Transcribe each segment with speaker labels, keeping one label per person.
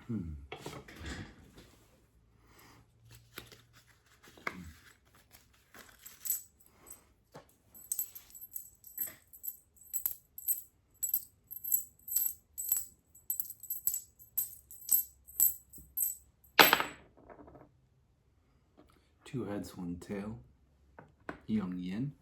Speaker 1: Two heads, one tail, yang yin.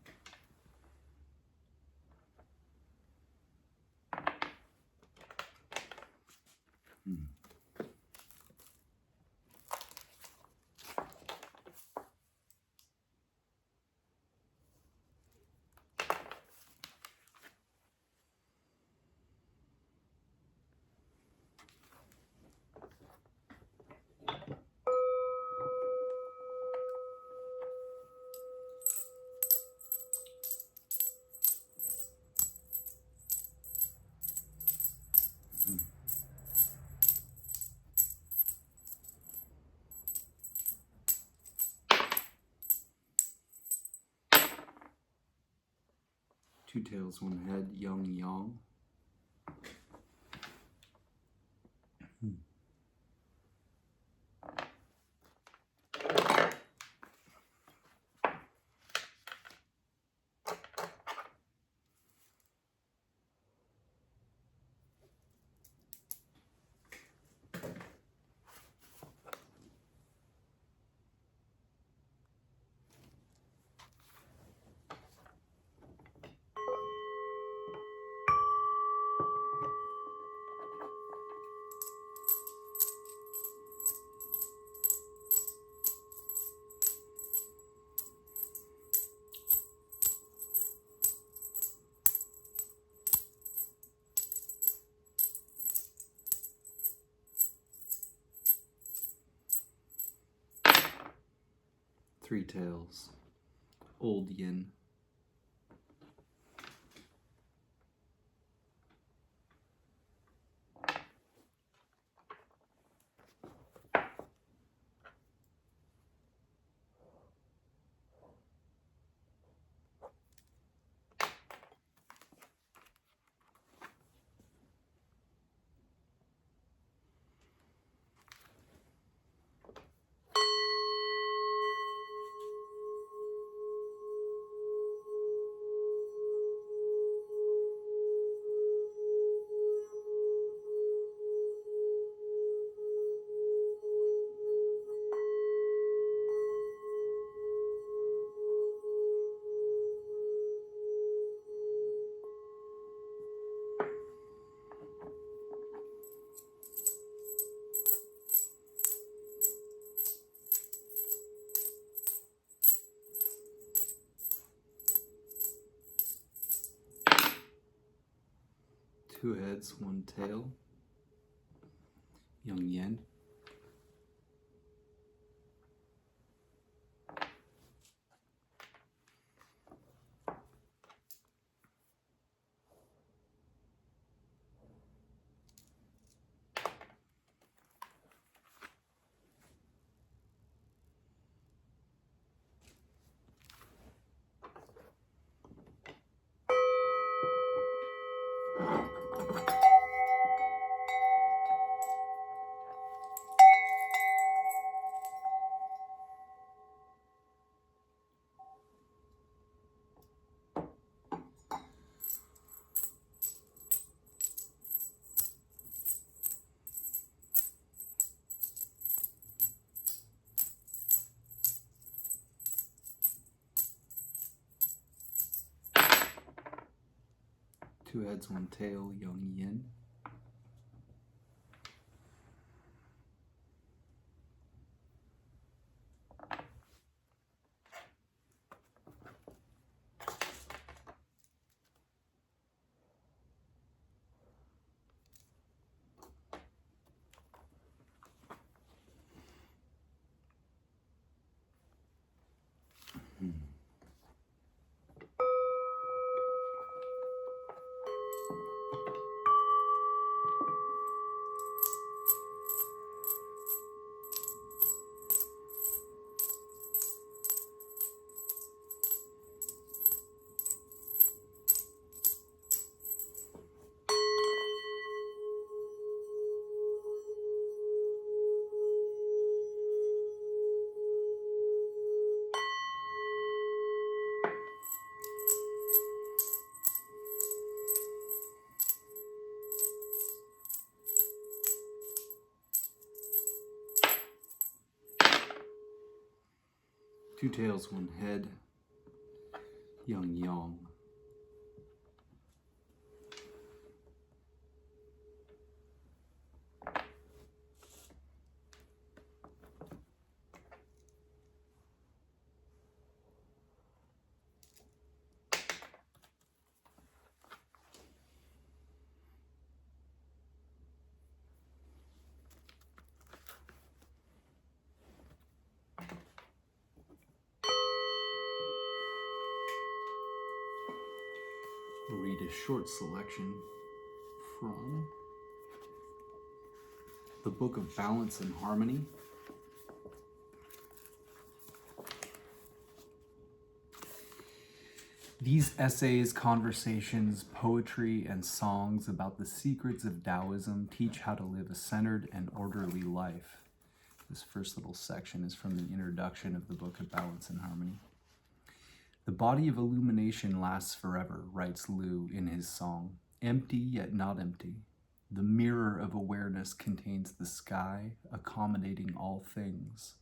Speaker 1: Two tails, one head, yang yang. Three tails, old yin. Two heads, one tail, yang yin. Two heads, one tail, yang yin. Two tails, one head. Yang. We'll read a short selection from the Book of Balance and Harmony. These essays, conversations, poetry, and songs about the secrets of Taoism teach how to live a centered and orderly life. This first little section is from the introduction of the Book of Balance and Harmony. The body of illumination lasts forever, writes Lu in his song, empty yet not empty. The mirror of awareness contains the sky, accommodating all things.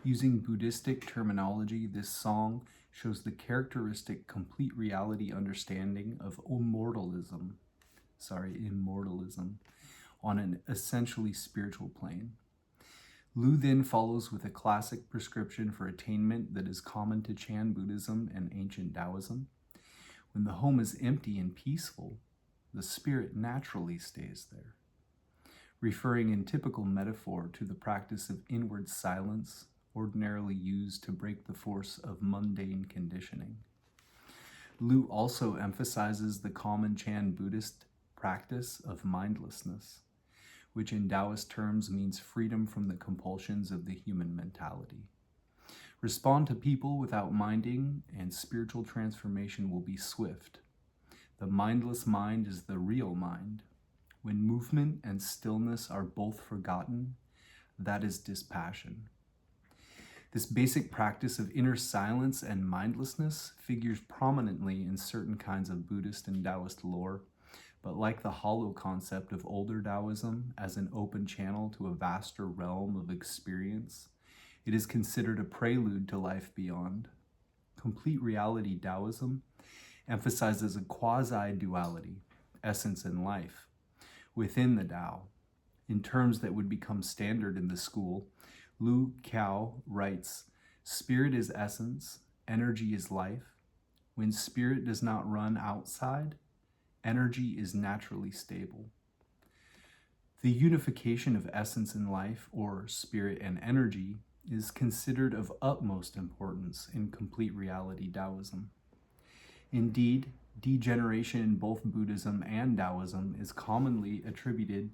Speaker 1: Using Buddhistic terminology, this song shows the characteristic complete reality understanding of immortalism on an essentially spiritual plane. Lu then follows with a classic prescription for attainment that is common to Chan Buddhism and ancient Taoism. When the home is empty and peaceful, the spirit naturally stays there, referring in typical metaphor to the practice of inward silence, ordinarily used to break the force of mundane conditioning. Lu also emphasizes the common Chan Buddhist practice of mindlessness, which in Taoist terms means freedom from the compulsions of the human mentality. Respond to people without minding, and spiritual transformation will be swift. The mindless mind is the real mind. When movement and stillness are both forgotten, that is dispassion. This basic practice of inner silence and mindlessness figures prominently in certain kinds of Buddhist and Taoist lore, but like the hollow concept of older Taoism as an open channel to a vaster realm of experience, it is considered a prelude to life beyond. Complete reality Taoism emphasizes a quasi-duality, essence and life, within the Tao. In terms that would become standard in the school, Lu Kiao writes, "Spirit is essence, energy is life. When spirit does not run outside, energy is naturally stable." The unification of essence and life, or spirit and energy, is considered of utmost importance in complete reality Taoism. Indeed, degeneration in both Buddhism and Taoism is commonly attributed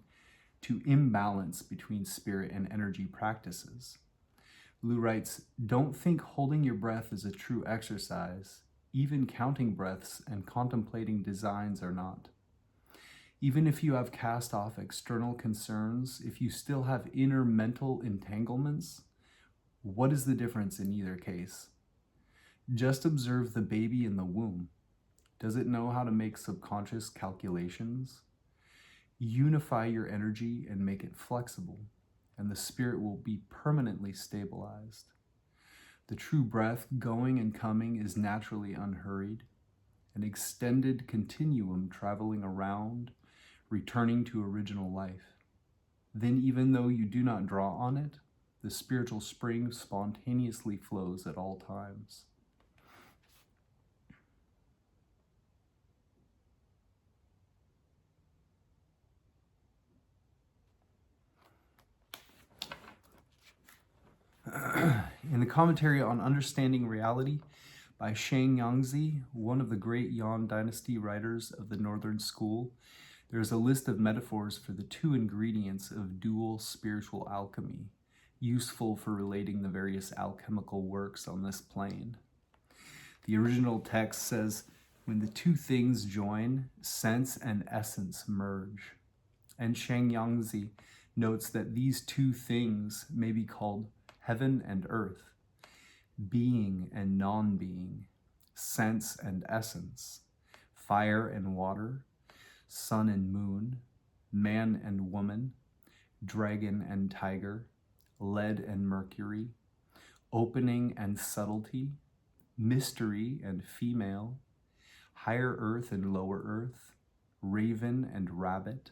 Speaker 1: to imbalance between spirit and energy practices. Lu writes, "Don't think holding your breath is a true exercise. Even counting breaths and contemplating designs are not. Even if you have cast off external concerns, if you still have inner mental entanglements, what is the difference in either case? Just observe the baby in the womb. Does it know how to make subconscious calculations? Unify your energy and make it flexible, and the spirit will be permanently stabilized. The true breath going and coming is naturally unhurried, an extended continuum traveling around, returning to original life. Then even though you do not draw on it, the spiritual spring spontaneously flows at all times." In the commentary on Understanding Reality by Shang Yangzi, one of the great Yuan dynasty writers of the Northern School, there is a list of metaphors for the two ingredients of dual spiritual alchemy, useful for relating the various alchemical works on this plane. The original text says, "When the two things join, sense and essence merge." And Shang Yangzi notes that these two things may be called heaven and earth, being and non-being, sense and essence, fire and water, sun and moon, man and woman, dragon and tiger, lead and mercury, opening and subtlety, mystery and female, higher earth and lower earth, raven and rabbit,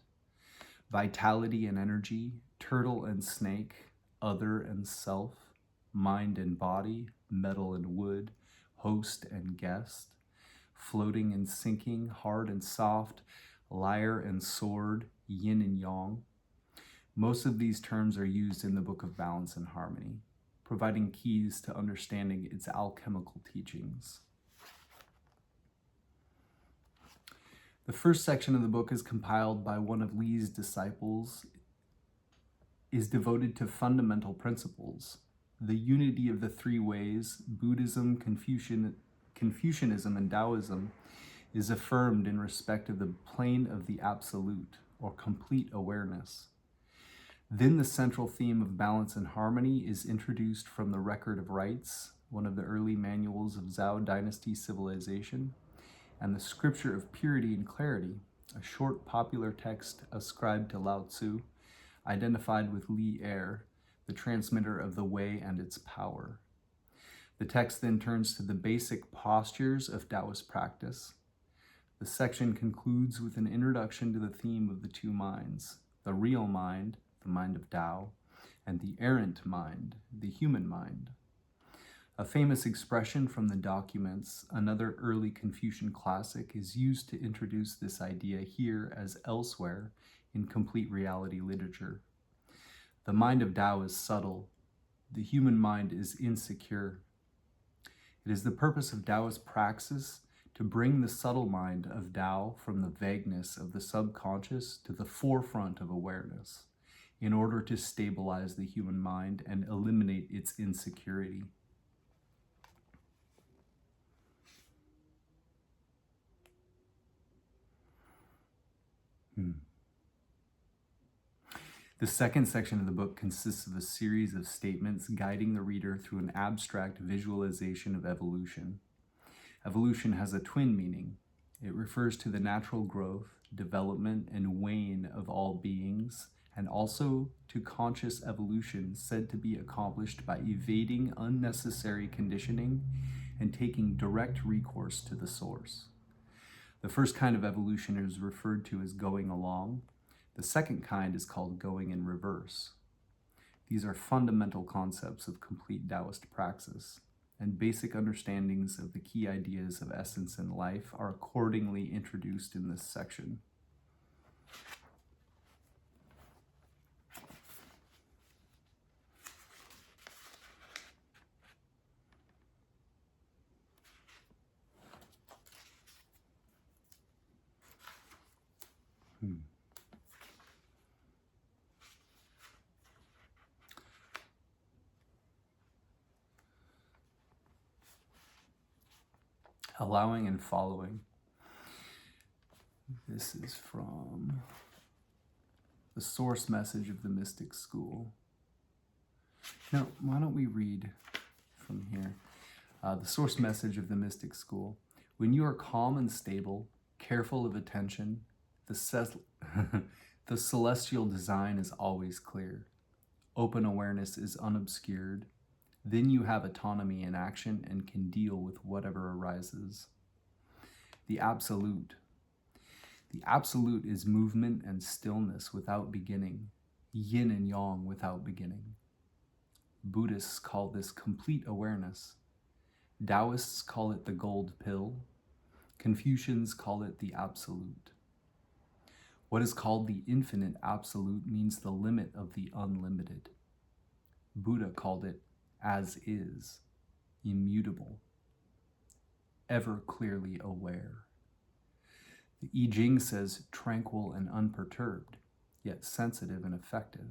Speaker 1: vitality and energy, turtle and snake, other and self, mind and body, metal and wood, host and guest, floating and sinking, hard and soft, lyre and sword, yin and yang. Most of these terms are used in the Book of Balance and Harmony, providing keys to understanding its alchemical teachings. The first section of the book is compiled by one of Lee's disciples, is devoted to fundamental principles. The unity of the three ways, Buddhism, Confucianism, and Taoism, is affirmed in respect of the plane of the absolute, or complete awareness. Then the central theme of balance and harmony is introduced from the Record of Rites, one of the early manuals of Zhou Dynasty civilization, and the Scripture of Purity and Clarity, a short popular text ascribed to Lao Tzu, identified with Li Er, the transmitter of the way and its power. The text then turns to the basic postures of Taoist practice. The section concludes with an introduction to the theme of the two minds, the real mind, the mind of Tao, and the errant mind, the human mind. A famous expression from the documents, another early Confucian classic, is used to introduce this idea here as elsewhere in complete reality literature. The mind of Tao is subtle. The human mind is insecure. It is the purpose of Taoist praxis to bring the subtle mind of Tao from the vagueness of the subconscious to the forefront of awareness, in order to stabilize the human mind and eliminate its insecurity. The second section of the book consists of a series of statements guiding the reader through an abstract visualization of evolution. Evolution has a twin meaning. It refers to the natural growth, development, and wane of all beings, and also to conscious evolution said to be accomplished by evading unnecessary conditioning and taking direct recourse to the source. The first kind of evolution is referred to as going along. The second kind is called going in reverse. These are fundamental concepts of complete Taoist praxis, and basic understandings of the key ideas of essence and life are accordingly introduced in this section. Allowing and following. This is from the source message of the mystic school. Now, why don't we read from here? The source message of the mystic school. When you are calm and stable, careful of attention, the celestial design is always clear. Open awareness is unobscured. Then you have autonomy in action and can deal with whatever arises. The absolute. The absolute is movement and stillness without beginning, yin and yang without beginning. Buddhists call this complete awareness. Taoists call it the gold pill. Confucians call it the absolute. What is called the infinite absolute means the limit of the unlimited. Buddha called it as is, immutable, ever clearly aware. The I Ching says tranquil and unperturbed, yet sensitive and effective.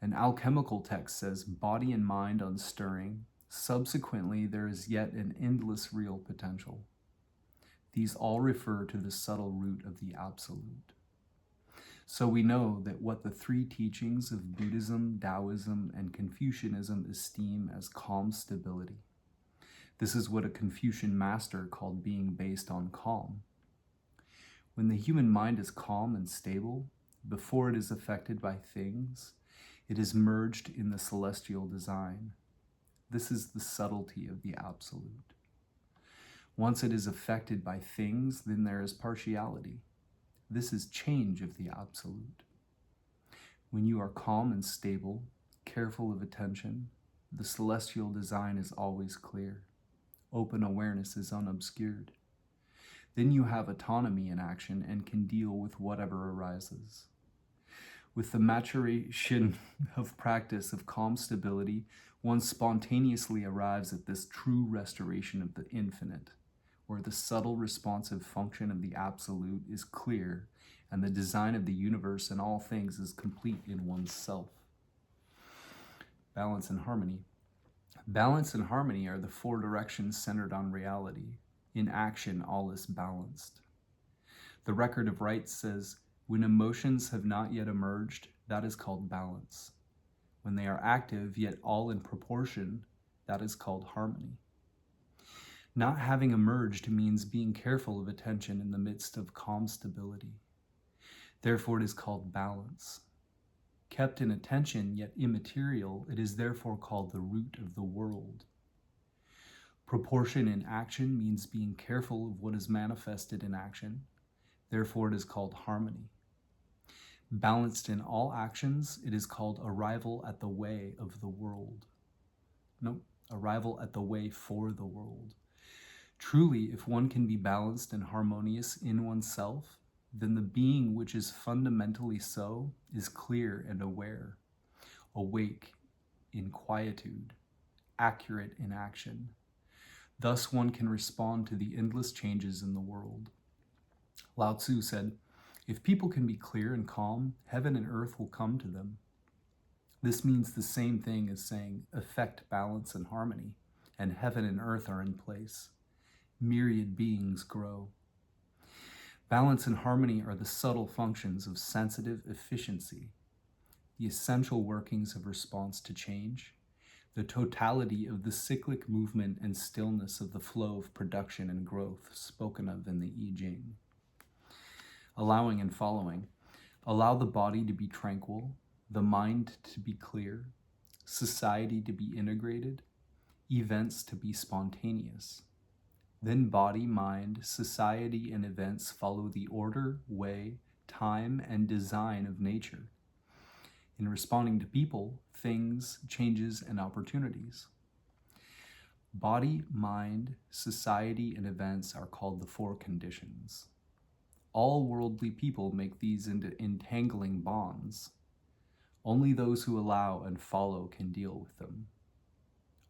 Speaker 1: An alchemical text says body and mind unstirring. Subsequently, there is yet an endless real potential. These all refer to the subtle root of the absolute. So we know that what the three teachings of Buddhism, Taoism, and Confucianism esteem as calm stability. This is what a Confucian master called being based on calm. When the human mind is calm and stable, before it is affected by things, it is merged in the celestial design. This is the subtlety of the absolute. Once it is affected by things, then there is partiality. This is change of the absolute. When you are calm and stable, careful of attention, the celestial design is always clear. Open awareness is unobscured. Then you have autonomy in action and can deal with whatever arises. With the maturation of practice of calm stability, one spontaneously arrives at this true restoration of the infinite, where the subtle responsive function of the absolute is clear and the design of the universe and all things is complete in oneself. Balance and harmony. Balance and harmony are the four directions centered on reality. In action, all is balanced. The Record of Rights says, when emotions have not yet emerged, that is called balance. When they are active, yet all in proportion, that is called harmony. Not having emerged means being careful of attention in the midst of calm stability. Therefore, it is called balance. Kept in attention, yet immaterial, it is therefore called the root of the world. Proportion in action means being careful of what is manifested in action. Therefore, it is called harmony. Balanced in all actions, it is called arrival at the way of the world. No, arrival at the way for the world. Truly, if one can be balanced and harmonious in oneself, then the being which is fundamentally so is clear and aware, awake in quietude, accurate in action. Thus one can respond to the endless changes in the world. Lao Tzu said, if people can be clear and calm, heaven and earth will come to them. This means the same thing as saying effect balance and harmony, and heaven and earth are in place. Myriad beings grow. Balance and harmony are the subtle functions of sensitive efficiency, the essential workings of response to change, the totality of the cyclic movement and stillness of the flow of production and growth spoken of in the I-ming. Allowing and following. Allow the body to be tranquil, the mind to be clear, society to be integrated, events to be spontaneous. Then body, mind, society, and events follow the order, way, time, and design of nature in responding to people, things, changes, and opportunities. Body, mind, society, and events are called the four conditions. All worldly people make these into entangling bonds. Only those who allow and follow can deal with them.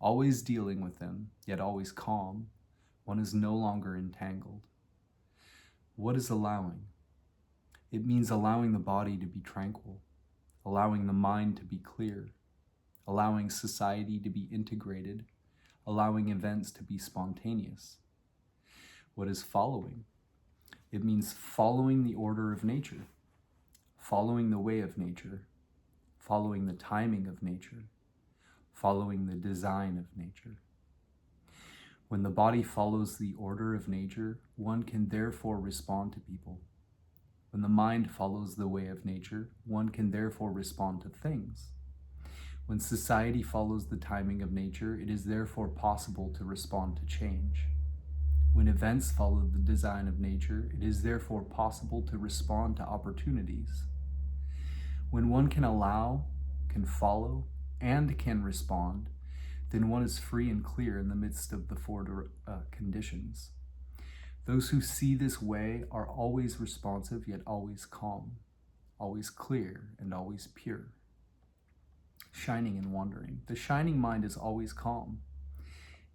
Speaker 1: Always dealing with them, yet always calm, one is no longer entangled. What is allowing? It means allowing the body to be tranquil, allowing the mind to be clear, allowing society to be integrated, allowing events to be spontaneous. What is following? It means following the order of nature, following the way of nature, following the timing of nature, following the design of nature. When the body follows the order of nature, one can therefore respond to people. When the mind follows the way of nature, one can therefore respond to things. When society follows the timing of nature, it is therefore possible to respond to change. When events follow the design of nature, it is therefore possible to respond to opportunities. When one can allow, can follow, and can respond, then one is free and clear in the midst of the four conditions. Those who see this way are always responsive, yet always calm, always clear, and always pure. Shining and wandering. The shining mind is always calm.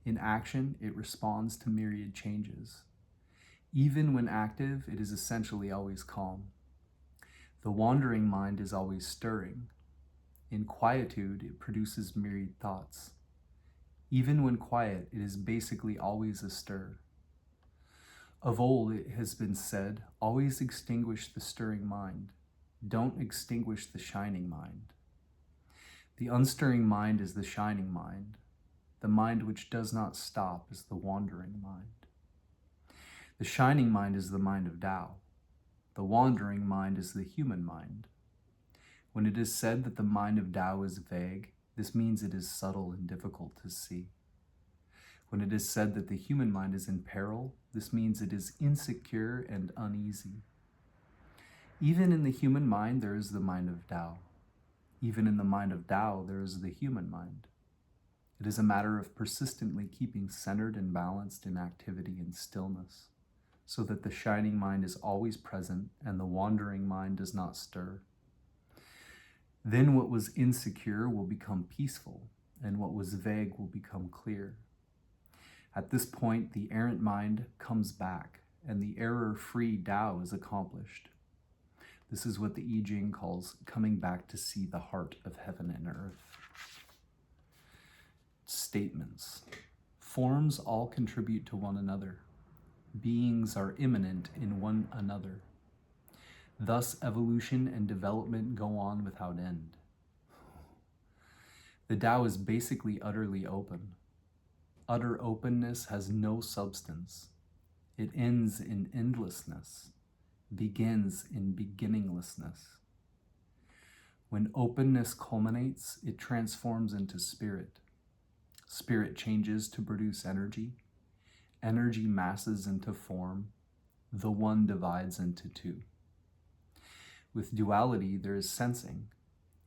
Speaker 1: In action, it responds to myriad changes. Even when active, it is essentially always calm. The wandering mind is always stirring. In quietude, it produces myriad thoughts. Even when quiet, it is basically always astir. Of old, it has been said, always extinguish the stirring mind. Don't extinguish the shining mind. The unstirring mind is the shining mind. The mind which does not stop is the wandering mind. The shining mind is the mind of Tao. The wandering mind is the human mind. When it is said that the mind of Tao is vague, This means it is subtle and difficult to see. When it is said that the human mind is in peril, this means it is insecure and uneasy. Even in the human mind, there is the mind of Tao. Even in the mind of Tao, there is the human mind. It is a matter of persistently keeping centered and balanced in activity and stillness, so that the shining mind is always present and the wandering mind does not stir. Then what was insecure will become peaceful, and what was vague will become clear. At this point, the errant mind comes back, and the error-free Tao is accomplished. This is what the I Ching calls coming back to see the heart of heaven and earth. Statements. Forms all contribute to one another. Beings are immanent in one another. Thus, evolution and development go on without end. The Tao is basically utterly open. Utter openness has no substance. It ends in endlessness, begins in beginninglessness. When openness culminates, it transforms into spirit. Spirit changes to produce energy. Energy masses into form. The one divides into two. With duality, there is sensing.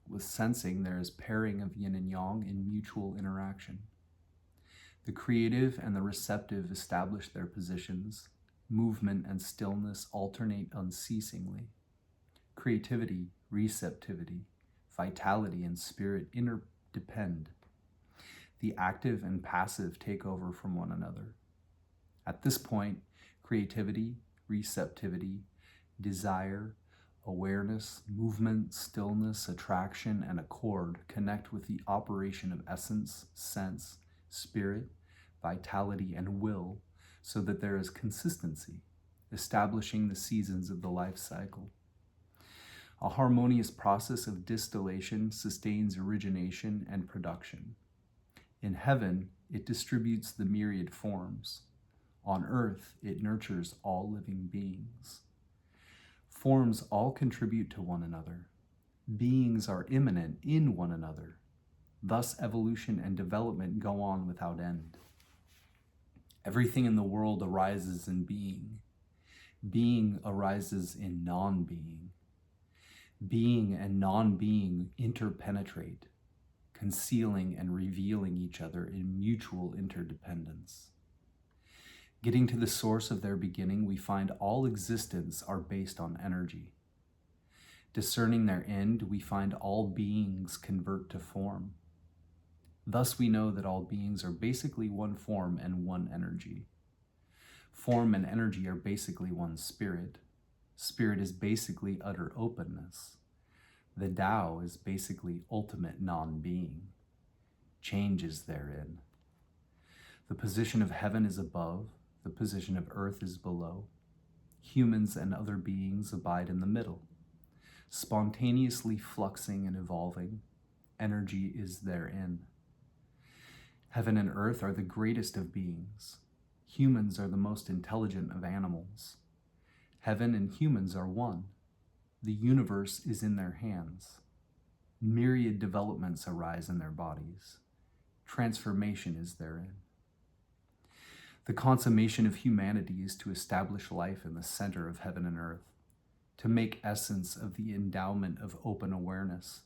Speaker 1: With sensing, there is pairing of yin and yang in mutual interaction. The creative and the receptive establish their positions. Movement and stillness alternate unceasingly. Creativity, receptivity, vitality, and spirit interdepend. The active and passive take over from one another. At this point, creativity, receptivity, desire, awareness, movement, stillness, attraction, and accord connect with the operation of essence, sense, spirit, vitality, and will, so that there is consistency, establishing the seasons of the life cycle. A harmonious process of distillation sustains origination and production. In heaven, it distributes the myriad forms. On earth, it nurtures all living beings. Forms all contribute to one another. Beings are immanent in one another. Thus, evolution and development go on without end. Everything in the world arises in being. Being arises in non-being. Being and non-being interpenetrate, concealing and revealing each other in mutual interdependence. Getting to the source of their beginning, we find all existence are based on energy. Discerning their end, we find all beings convert to form. Thus we know that all beings are basically one form and one energy. Form and energy are basically one spirit. Spirit is basically utter openness. The Tao is basically ultimate non-being. Change is therein. The position of heaven is above, the position of earth is below. Humans and other beings abide in the middle. Spontaneously fluxing and evolving, energy is therein. Heaven and earth are the greatest of beings. Humans are the most intelligent of animals. Heaven and humans are one. The universe is in their hands. Myriad developments arise in their bodies. Transformation is therein. The consummation of humanity is to establish life in the center of heaven and earth, to make essence of the endowment of open awareness.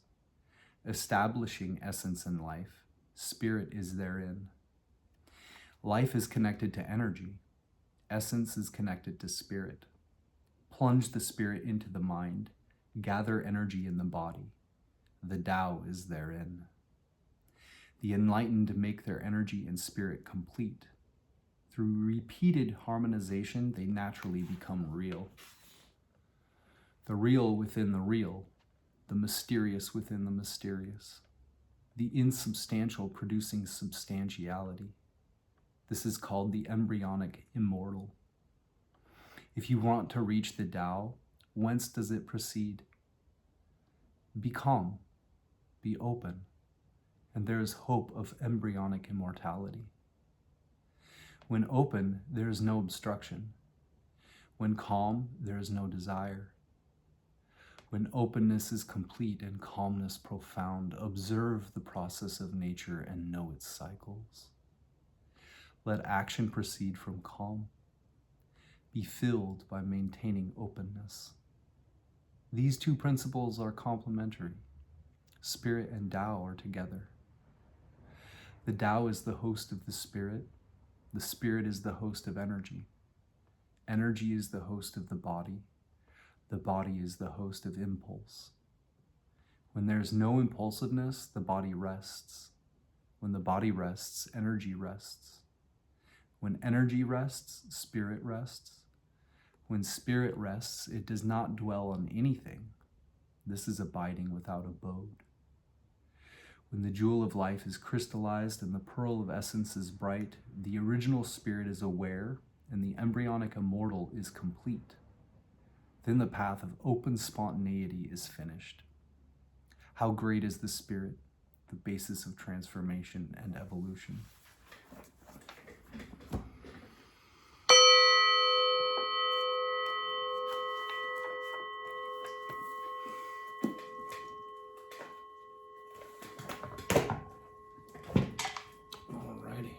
Speaker 1: Establishing essence in life, spirit is therein. Life is connected to energy. Essence is connected to spirit. Plunge the spirit into the mind. Gather energy in the body. The Tao is therein. The enlightened make their energy and spirit complete. Through repeated harmonization, they naturally become real. The real within the real, the mysterious within the mysterious, the insubstantial producing substantiality. This is called the embryonic immortal. If you want to reach the Tao, whence does it proceed? Be calm, be open, and there is hope of embryonic immortality. When open, there is no obstruction. When calm, there is no desire. When openness is complete and calmness profound, observe the process of nature and know its cycles. Let action proceed from calm. Be filled by maintaining openness. These two principles are complementary. Spirit and Tao are together. The Tao is the host of the Spirit. The Spirit is the host of energy. Energy is the host of the body. The body is the host of impulse. When there is no impulsiveness, the body rests. When the body rests, energy rests. When energy rests, spirit rests. When spirit rests, it does not dwell on anything. This is abiding without abode. When the jewel of life is crystallized and the pearl of essence is bright, the original spirit is aware and the embryonic immortal is complete. Then the path of open spontaneity is finished. How great is the spirit, the basis of transformation and evolution. Alrighty.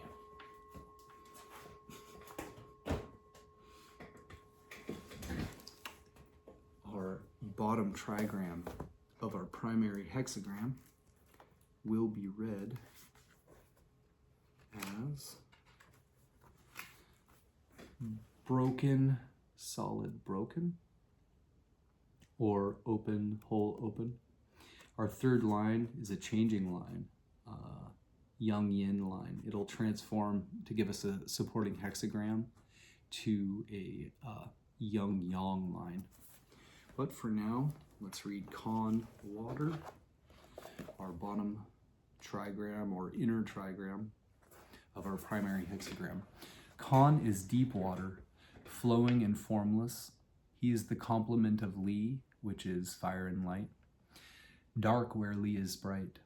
Speaker 1: Our bottom trigram of our primary hexagram will be read as broken, solid, broken, or open, whole, open. Our third line is a changing line, yang-yin line. It'll transform to give us a supporting hexagram to a yang-yang line. But for now, let's read Con Water, our bottom trigram or inner trigram of our primary hexagram. Con is deep water, flowing and formless. He is the complement of Li, which is fire and light. Dark where Li is bright,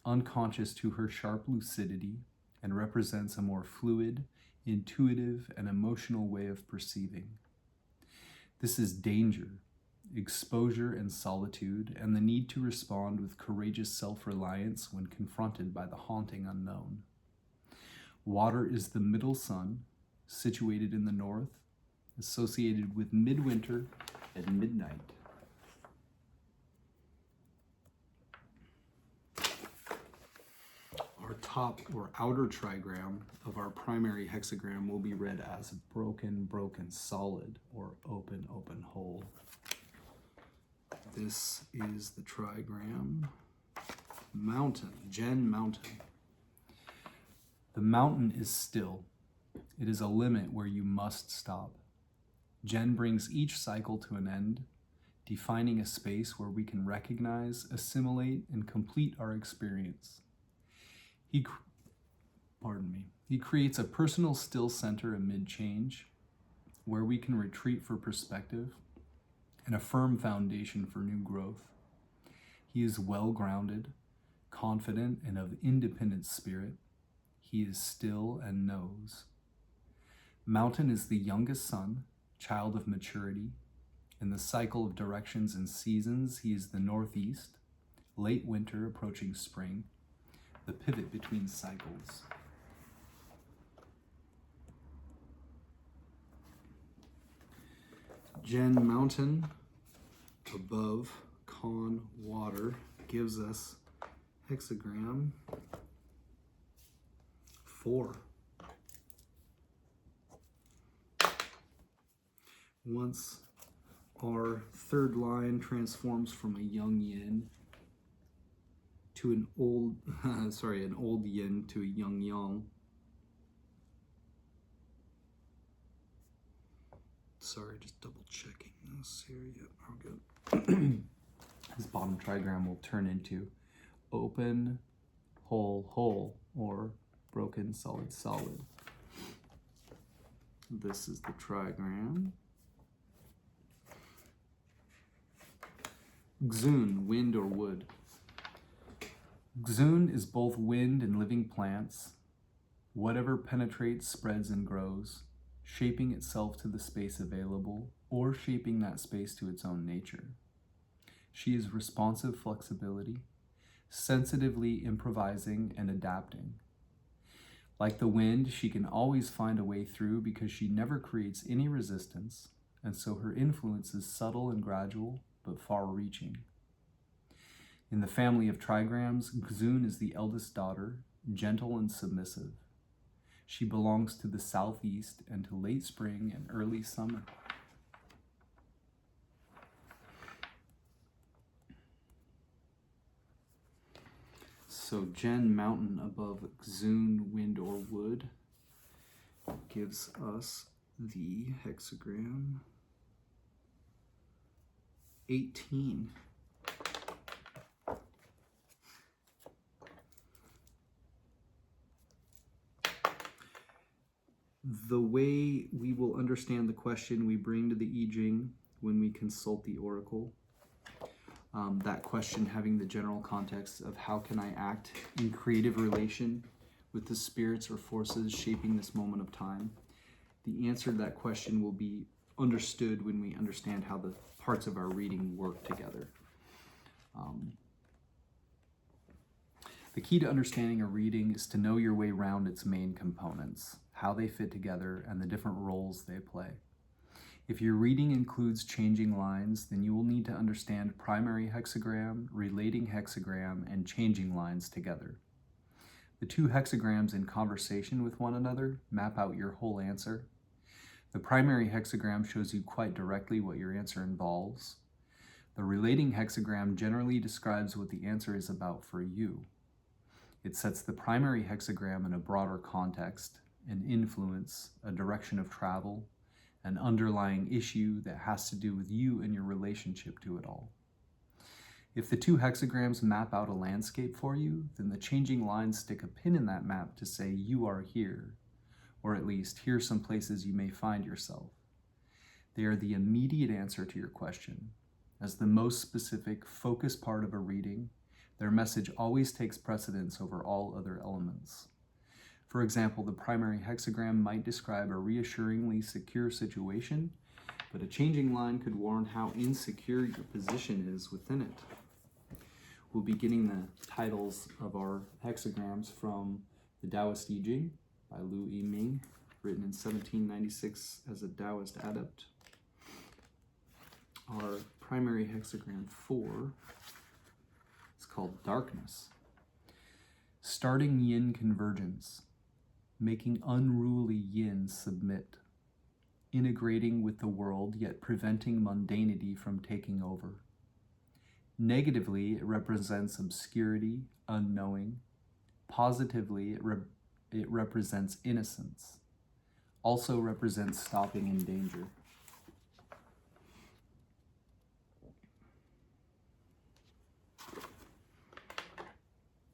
Speaker 1: unconscious to her sharp lucidity, and represents a more fluid, intuitive, and emotional way of perceiving. This is danger, exposure and solitude, and the need to respond with courageous self-reliance when confronted by the haunting unknown. Water is the middle sun, situated in the north, associated with midwinter at midnight. Our top or outer trigram of our primary hexagram will be read as broken, broken, solid, or open, open, whole. This is the trigram mountain, Gen Mountain. The mountain is still. It is a limit where you must stop. Gen brings each cycle to an end, defining a space where we can recognize, assimilate, and complete our experience. He creates a personal still center amid change, where we can retreat for perspective and a firm foundation for new growth. He is well-grounded, confident, and of independent spirit. He is still and knows. Mountain is the youngest son, child of maturity. In the cycle of directions and seasons, he is the northeast, late winter approaching spring, the pivot between cycles. Gen Mountain above Con Water gives us hexagram 4. Once our third line transforms from a young yin to an old yin to a young yang. Sorry, just double checking this here. Yeah, we're good. This bottom trigram will turn into open, whole, whole, or broken, solid, solid. This is the trigram. Xun, wind or wood. Xun is both wind and living plants. Whatever penetrates, spreads, and grows, shaping itself to the space available, or shaping that space to its own nature. She is responsive flexibility, sensitively improvising and adapting. Like the wind, she can always find a way through because she never creates any resistance, and so her influence is subtle and gradual, but far-reaching. In the family of Trigrams, Xun is the eldest daughter, gentle and submissive. She belongs to the southeast and to late spring and early summer. So Gen Mountain above Xun, wind or wood gives us the hexagram 18. The way we will understand the question we bring to the I Ching when we consult the oracle, that question having the general context of how can I act in creative relation with the spirits or forces shaping this moment of time. The answer to that question will be understood when we understand how the parts of our reading work together. The key to understanding a reading is to know your way around its main components, how they fit together, and the different roles they play. If your reading includes changing lines, then you will need to understand primary hexagram, relating hexagram, and changing lines together. The two hexagrams in conversation with one another map out your whole answer. The primary hexagram shows you quite directly what your answer involves. The relating hexagram generally describes what the answer is about for you. It sets the primary hexagram in a broader context, an influence, a direction of travel, an underlying issue that has to do with you and your relationship to it all. If the two hexagrams map out a landscape for you, then the changing lines stick a pin in that map to say you are here, or at least here are some places you may find yourself. They are the immediate answer to your question. As the most specific, focused part of a reading, their message always takes precedence over all other elements. For example, the primary hexagram might describe a reassuringly secure situation, but a changing line could warn how insecure your position is within it. We'll be getting the titles of our hexagrams from the Taoist I Ching by I-ming, written in 1796 as a Taoist adept. Our primary hexagram 4 is called Darkness. Starting yin convergence, making unruly yin submit, integrating with the world yet preventing mundanity from taking over. Negatively, it represents obscurity, unknowing. Positively, it represents innocence. Also represents stopping in danger.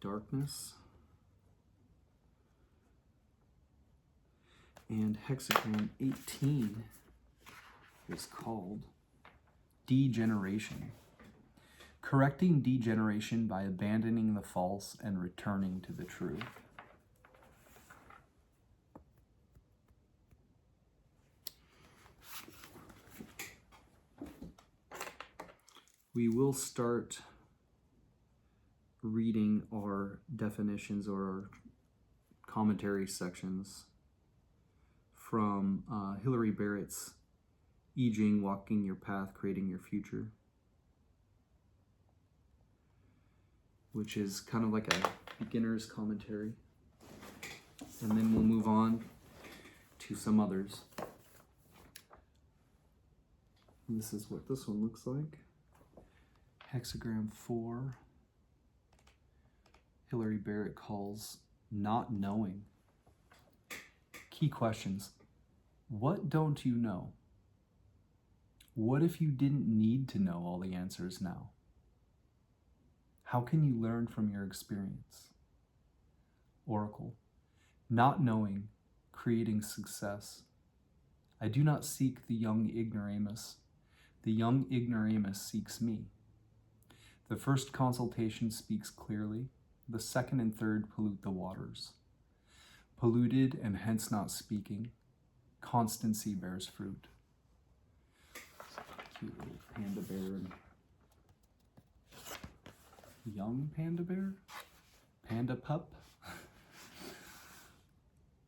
Speaker 1: Darkness. And hexagram 18 is called Degeneration. Correcting degeneration by abandoning the false and returning to the true. We will start reading our definitions or our commentary sections from Hilary Barrett's I Ching, Walking Your Path, Creating Your Future, which is kind of like a beginner's commentary. And then we'll move on to some others. And this is what this one looks like. Hexagram 4, Hilary Barrett calls Not Knowing. Key questions. What don't you know? What if you didn't need to know all the answers now? How can you learn from your experience? Oracle. Not knowing, creating success. I do not seek the young ignoramus. The young ignoramus seeks me. The first consultation speaks clearly. The second and third pollute the waters. Polluted and hence not speaking, constancy bears fruit. Cute little panda bear and young panda bear? Panda pup?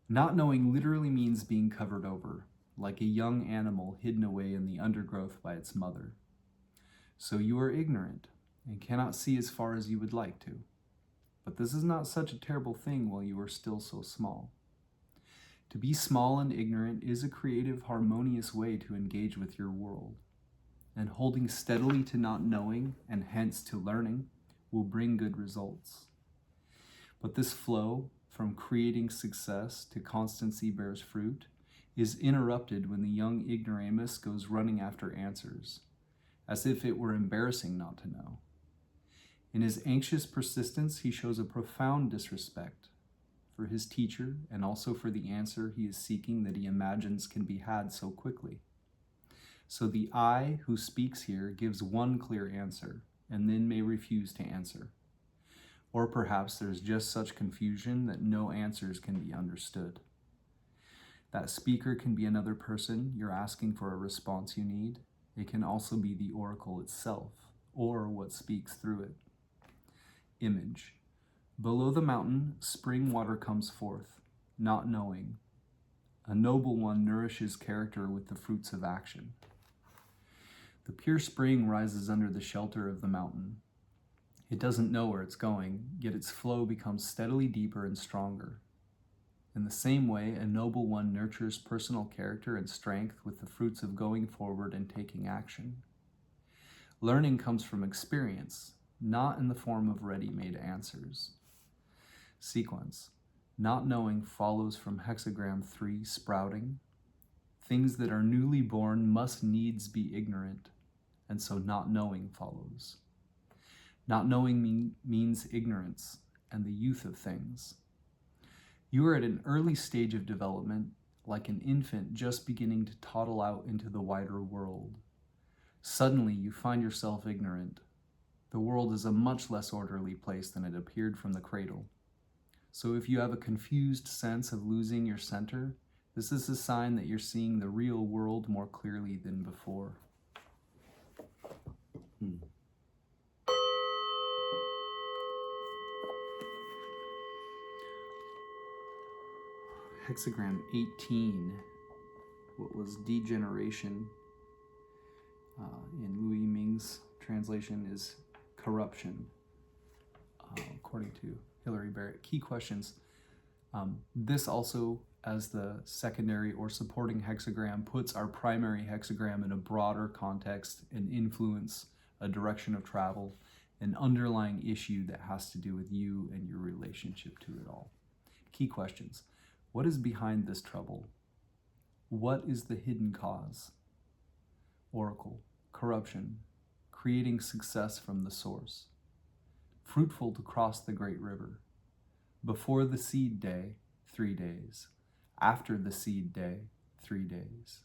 Speaker 1: Not knowing literally means being covered over, like a young animal hidden away in the undergrowth by its mother. So you are ignorant and cannot see as far as you would like to. But this is not such a terrible thing while you are still so small. To be small and ignorant is a creative, harmonious way to engage with your world. And holding steadily to not knowing, and hence to learning, will bring good results. But this flow, from creating success to constancy bears fruit, is interrupted when the young ignoramus goes running after answers, as if it were embarrassing not to know. In his anxious persistence, he shows a profound disrespect for his teacher and also for the answer he is seeking that he imagines can be had so quickly. So the I who speaks here gives one clear answer and then may refuse to answer. Or perhaps there's just such confusion that no answers can be understood. That speaker can be another person you're asking for a response you need. It can also be the oracle itself, or what speaks through it. Image. Below the mountain, spring water comes forth, not knowing. A noble one nourishes character with the fruits of action. The pure spring rises under the shelter of the mountain. It doesn't know where it's going, yet its flow becomes steadily deeper and stronger. In the same way, a noble one nurtures personal character and strength with the fruits of going forward and taking action. Learning comes from experience, not in the form of ready-made answers. Sequence. Not knowing follows from hexagram 3, sprouting. Things that are newly born must needs be ignorant, and so not knowing follows. Not knowing means ignorance and the youth of things. You are at an early stage of development, like an infant just beginning to toddle out into the wider world. Suddenly, you find yourself ignorant. The world is a much less orderly place than it appeared from the cradle. So if you have a confused sense of losing your center, this is a sign that you're seeing the real world more clearly than before. Hexagram 18, what was Degeneration, in I-ming's translation is corruption, according to Hilary Barrett. Key questions. This also, as the secondary or supporting hexagram, puts our primary hexagram in a broader context and influence, a direction of travel, an underlying issue that has to do with you and your relationship to it all. Key questions. What is behind this trouble? What is the hidden cause? Oracle, corruption, creating success from the source. Fruitful to cross the great river. Before the seed day, 3 days. After the seed day, 3 days.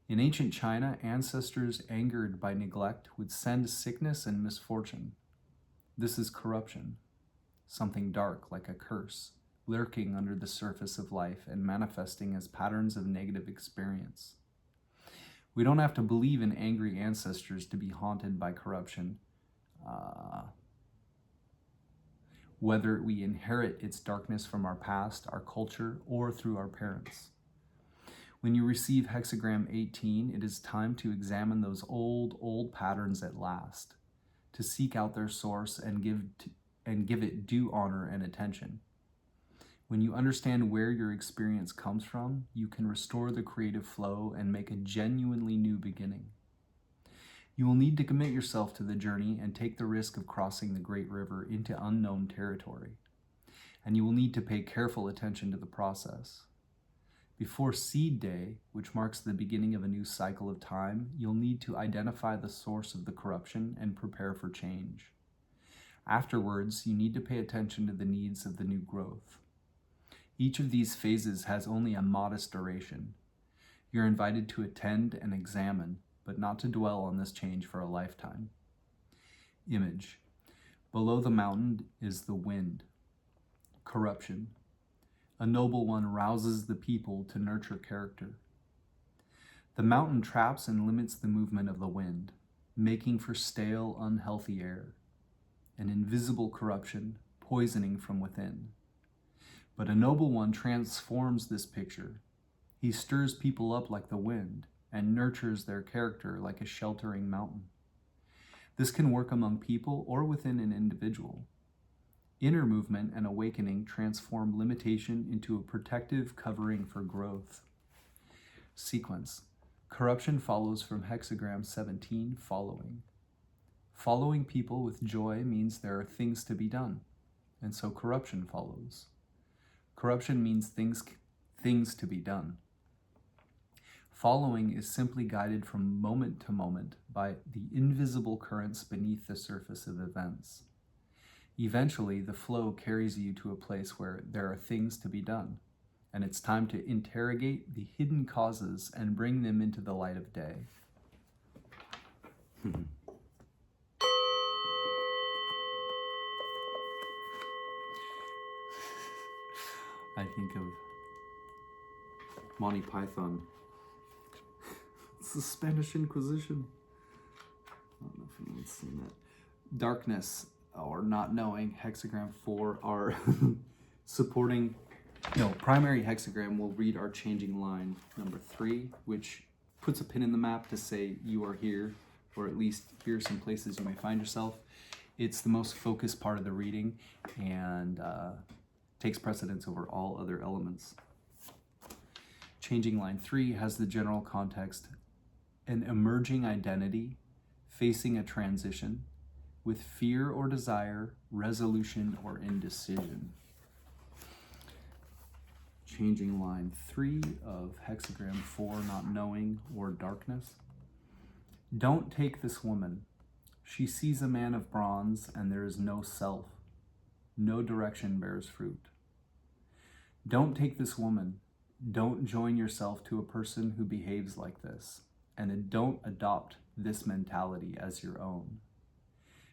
Speaker 1: In ancient China, ancestors angered by neglect would send sickness and misfortune. This is corruption, something dark like a curse, lurking under the surface of life and manifesting as patterns of negative experience. We don't have to believe in angry ancestors to be haunted by corruption, whether we inherit its darkness from our past, our culture, or through our parents. When you receive hexagram 18, it is time to examine those old patterns at last, to seek out their source and give it due honor and attention. When you understand where your experience comes from, you can restore the creative flow and make a genuinely new beginning. You will need to commit yourself to the journey and take the risk of crossing the great river into unknown territory. And you will need to pay careful attention to the process. Before seed day, which marks the beginning of a new cycle of time, you'll need to identify the source of the corruption and prepare for change. Afterwards, you need to pay attention to the needs of the new growth. Each of these phases has only a modest duration. You're invited to attend and examine, but not to dwell on this change for a lifetime. Image. Below the mountain is the wind. Corruption. A noble one rouses the people to nurture character. The mountain traps and limits the movement of the wind, making for stale, unhealthy air. an invisible corruption, poisoning from within. But a noble one transforms this picture. He stirs people up like the wind and nurtures their character like a sheltering mountain. This can work among people or within an individual. Inner movement and awakening transform limitation into a protective covering for growth. Sequence. Corruption follows from hexagram 17, following. Following people with joy means there are things to be done, and so corruption follows. Corruption means things to be done. Following is simply guided from moment to moment by the invisible currents beneath the surface of events. Eventually, the flow carries you to a place where there are things to be done, and it's time to interrogate the hidden causes and bring them into the light of day. I think of Monty Python. It's the Spanish Inquisition. I don't know if anyone's seen that. Darkness, or not knowing, hexagram 4 are supporting. No, primary hexagram will read our changing line number 3, which puts a pin in the map to say you are here, or at least here are some places you may find yourself. It's the most focused part of the reading and takes precedence over all other elements. Changing line 3 has the general context: an emerging identity facing a transition with fear or desire, resolution or indecision. Changing line 3 of hexagram 4, not knowing or darkness. Don't take this woman. She sees a man of bronze and there is no self. No direction bears fruit. Don't take this woman. Don't join yourself to a person who behaves like this, and don't adopt this mentality as your own.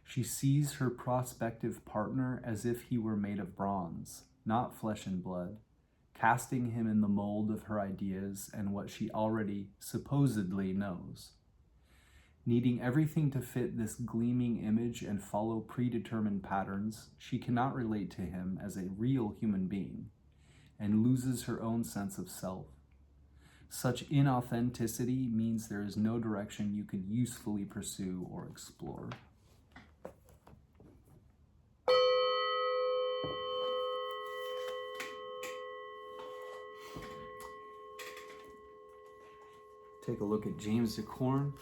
Speaker 1: She sees her prospective partner as if he were made of bronze, not flesh and blood, casting him in the mold of her ideas and what she already supposedly knows. Needing everything to fit this gleaming image and follow predetermined patterns, she cannot relate to him as a real human being and loses her own sense of self. Such inauthenticity means there is no direction you can usefully pursue or explore. Take a look at James Dekorne.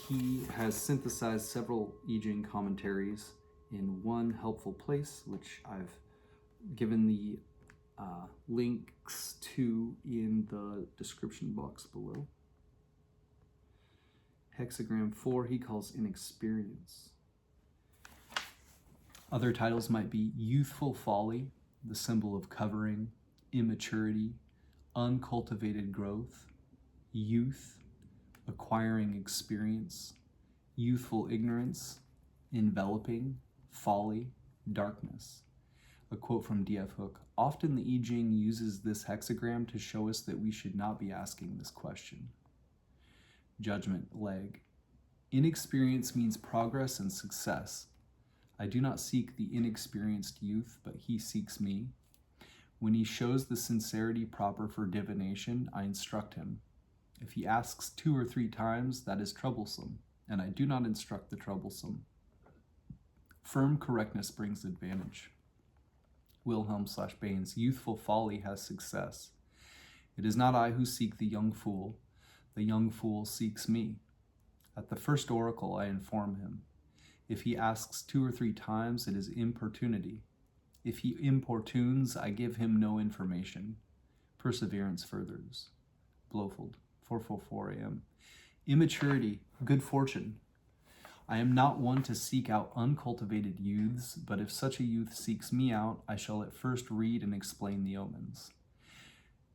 Speaker 1: He has synthesized several I-ming commentaries in one helpful place, which I've given the links to in the description box below. Hexagram 4 he calls inexperience. Other titles might be youthful folly, the symbol of covering, immaturity, uncultivated growth, youth, acquiring experience, youthful ignorance, enveloping, folly, darkness. A quote from D.F. Hook: often the I Ching uses this hexagram to show us that we should not be asking this question. Judgment, leg. Inexperience means progress and success. I do not seek the inexperienced youth, but he seeks me. When he shows the sincerity proper for divination, I instruct him. If he asks 2 or 3 times, that is troublesome, and I do not instruct the troublesome. Firm correctness brings advantage. Wilhelm/Baines, youthful folly has success. It is not I who seek the young fool seeks me. At the first oracle I inform him. If he asks 2 or 3 times, it is importunity. If he importunes, I give him no information. Perseverance furthers. Blofeld, 4:44 a.m. Immaturity, good fortune. I am not one to seek out uncultivated youths, but if such a youth seeks me out, I shall at first read and explain the omens.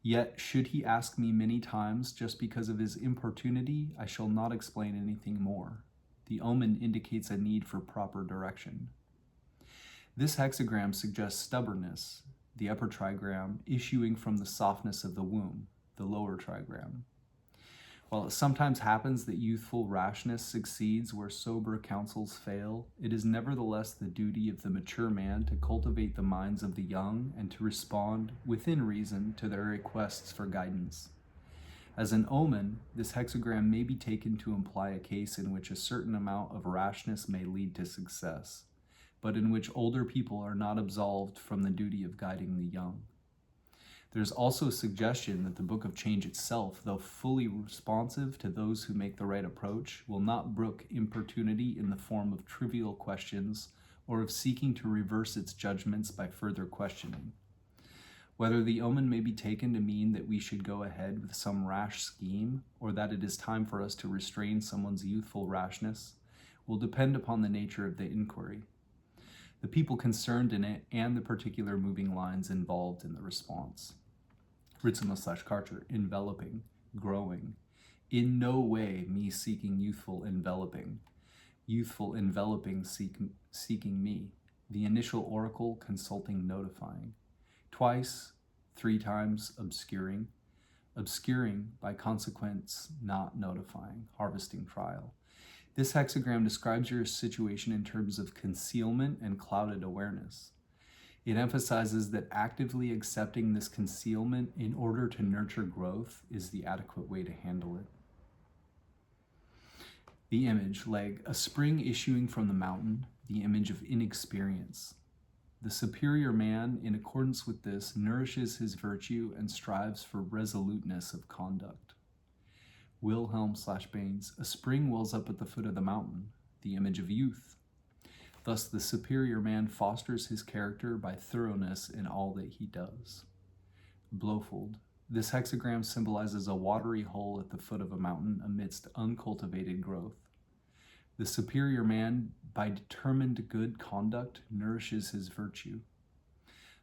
Speaker 1: Yet, should he ask me many times just because of his importunity, I shall not explain anything more. The omen indicates a need for proper direction. This hexagram suggests stubbornness, the upper trigram issuing from the softness of the womb, the lower trigram. While it sometimes happens that youthful rashness succeeds where sober counsels fail, it is nevertheless the duty of the mature man to cultivate the minds of the young and to respond, within reason, to their requests for guidance. As an omen, this hexagram may be taken to imply a case in which a certain amount of rashness may lead to success, but in which older people are not absolved from the duty of guiding the young. There's also a suggestion that the Book of Change itself, though fully responsive to those who make the right approach, will not brook importunity in the form of trivial questions or of seeking to reverse its judgments by further questioning. Whether the omen may be taken to mean that we should go ahead with some rash scheme, or that it is time for us to restrain someone's youthful rashness, will depend upon the nature of the inquiry, the people concerned in it, and the particular moving lines involved in the response. Ritzema/Karcher, enveloping, growing. In no way me seeking youthful enveloping seeking me. The initial oracle consulting notifying. Twice, 3 times obscuring by consequence not notifying, harvesting trial. This hexagram describes your situation in terms of concealment and clouded awareness. It emphasizes that actively accepting this concealment in order to nurture growth is the adequate way to handle it. The image, leg, a spring issuing from the mountain, the image of inexperience. The superior man, in accordance with this, nourishes his virtue and strives for resoluteness of conduct. Wilhelm/Baines, a spring wells up at the foot of the mountain, the image of youth. Thus, the superior man fosters his character by thoroughness in all that he does. Blowfold, this hexagram symbolizes a watery hole at the foot of a mountain amidst uncultivated growth. The superior man, by determined good conduct, nourishes his virtue.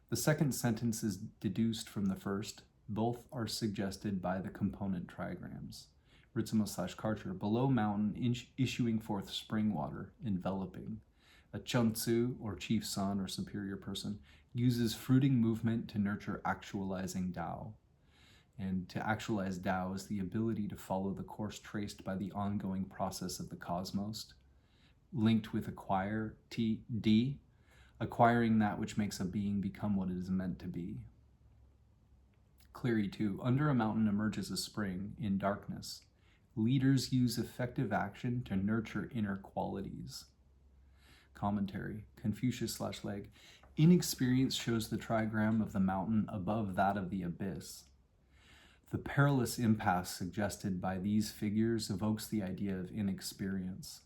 Speaker 1: The second sentence is deduced from the first. Both are suggested by the component trigrams. Ritzema/Karcher, below mountain, issuing forth spring water, enveloping. A Chuntzu, or chief son or superior person, uses fruiting movement to nurture actualizing Tao. And to actualize Tao is the ability to follow the course traced by the ongoing process of the cosmos, linked with acquire, D, acquiring that which makes a being become what it is meant to be. Cleary 2, under a mountain emerges a spring in darkness. Leaders use effective action to nurture inner qualities. Commentary, Confucius/Leg, inexperience shows the trigram of the mountain above that of the abyss. The perilous impasse suggested by these figures evokes the idea of inexperience.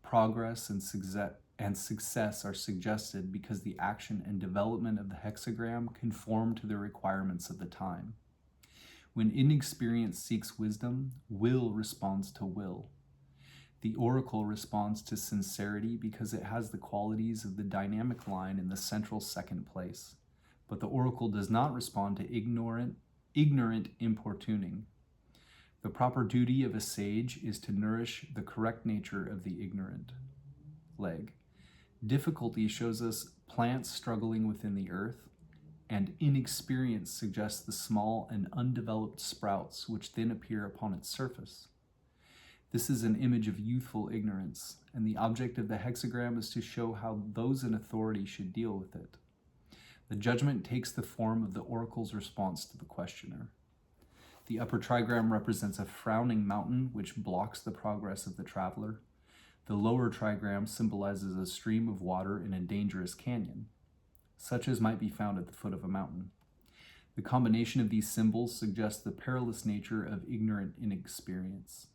Speaker 1: Progress and success are suggested because the action and development of the hexagram conform to the requirements of the time. When inexperience seeks wisdom, will responds to will. The oracle responds to sincerity because it has the qualities of the dynamic line in the central second place, but the oracle does not respond to ignorant importuning. The proper duty of a sage is to nourish the correct nature of the ignorant. Leg. Difficulty shows us plants struggling within the earth, and inexperience suggests the small and undeveloped sprouts which then appear upon its surface. This is an image of youthful ignorance, and the object of the hexagram is to show how those in authority should deal with it. The judgment takes the form of the oracle's response to the questioner. The upper trigram represents a frowning mountain which blocks the progress of the traveler. The lower trigram symbolizes a stream of water in a dangerous canyon, such as might be found at the foot of a mountain. The combination of these symbols suggests the perilous nature of ignorant inexperience.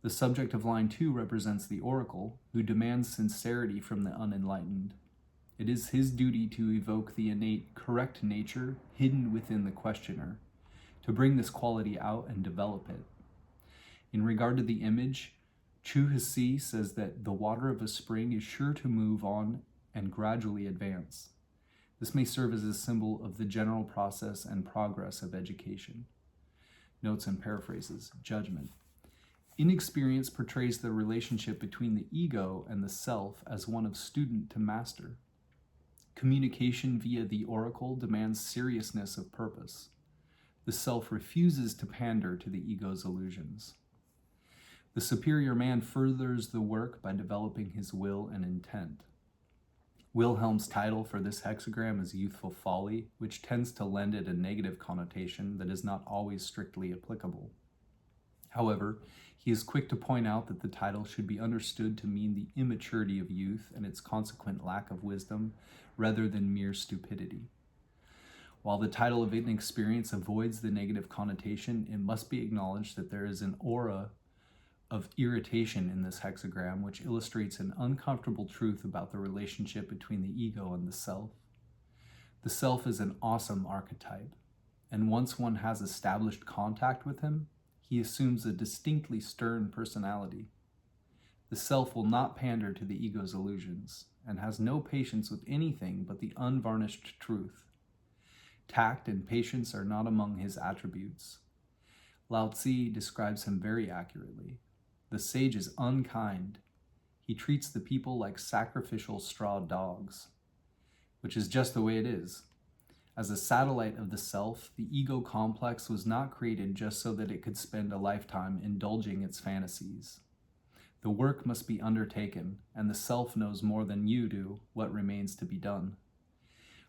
Speaker 1: The subject of line 2 represents the oracle, who demands sincerity from the unenlightened. It is his duty to evoke the innate correct nature hidden within the questioner, to bring this quality out and develop it. In regard to the image, Chu Hsi says that the water of a spring is sure to move on and gradually advance. This may serve as a symbol of the general process and progress of education. Notes and paraphrases. Judgment. Inexperience portrays the relationship between the ego and the self as one of student to master. Communication via the oracle demands seriousness of purpose. the self refuses to pander to the ego's illusions. The superior man furthers the work by developing his will and intent. Wilhelm's title for this hexagram is Youthful Folly, which tends to lend it a negative connotation that is not always strictly applicable. However, he is quick to point out that the title should be understood to mean the immaturity of youth and its consequent lack of wisdom, rather than mere stupidity. While the title of inexperience avoids the negative connotation, it must be acknowledged that there is an aura of irritation in this hexagram, which illustrates an uncomfortable truth about the relationship between the ego and the self. The self is an awesome archetype, and once one has established contact with him, he assumes a distinctly stern personality. The self will not pander to the ego's illusions, and has no patience with anything but the unvarnished truth. Tact and patience are not among his attributes. Lao Tzu describes him very accurately. The sage is unkind. He treats the people like sacrificial straw dogs, which is just the way it is. As a satellite of the self, the ego complex was not created just so that it could spend a lifetime indulging its fantasies. The work must be undertaken, and the self knows more than you do what remains to be done.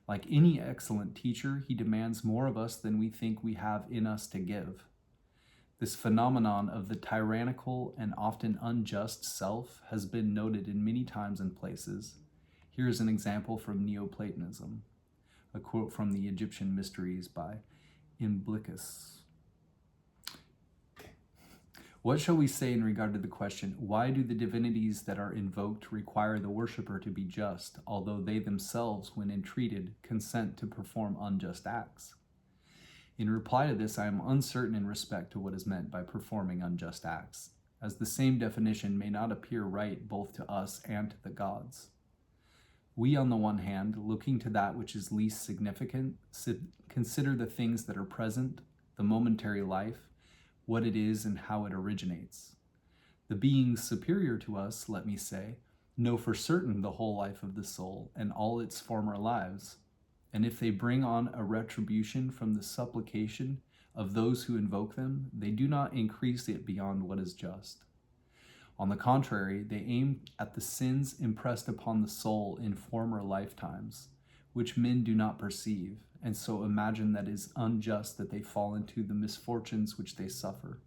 Speaker 1: Like any excellent teacher, he demands more of us than we think we have in us to give. This phenomenon of the tyrannical and often unjust self has been noted in many times and places. Here is an example from Neoplatonism. A quote from the Egyptian Mysteries by Imblicus. What shall we say in regard to the question, why do the divinities that are invoked require the worshipper to be just, although they themselves, when entreated, consent to perform unjust acts? In reply to this, I am uncertain in respect to what is meant by performing unjust acts, as the same definition may not appear right both to us and to the gods. We, on the one hand, looking to that which is least significant, consider the things that are present, the momentary life, what it is and how it originates. The beings superior to us, let me say, know for certain the whole life of the soul and all its former lives, and if they bring on a retribution from the supplication of those who invoke them, they do not increase it beyond what is just. On the contrary, they aim at the sins impressed upon the soul in former lifetimes, which men do not perceive, and so imagine that it is unjust that they fall into the misfortunes which they suffer.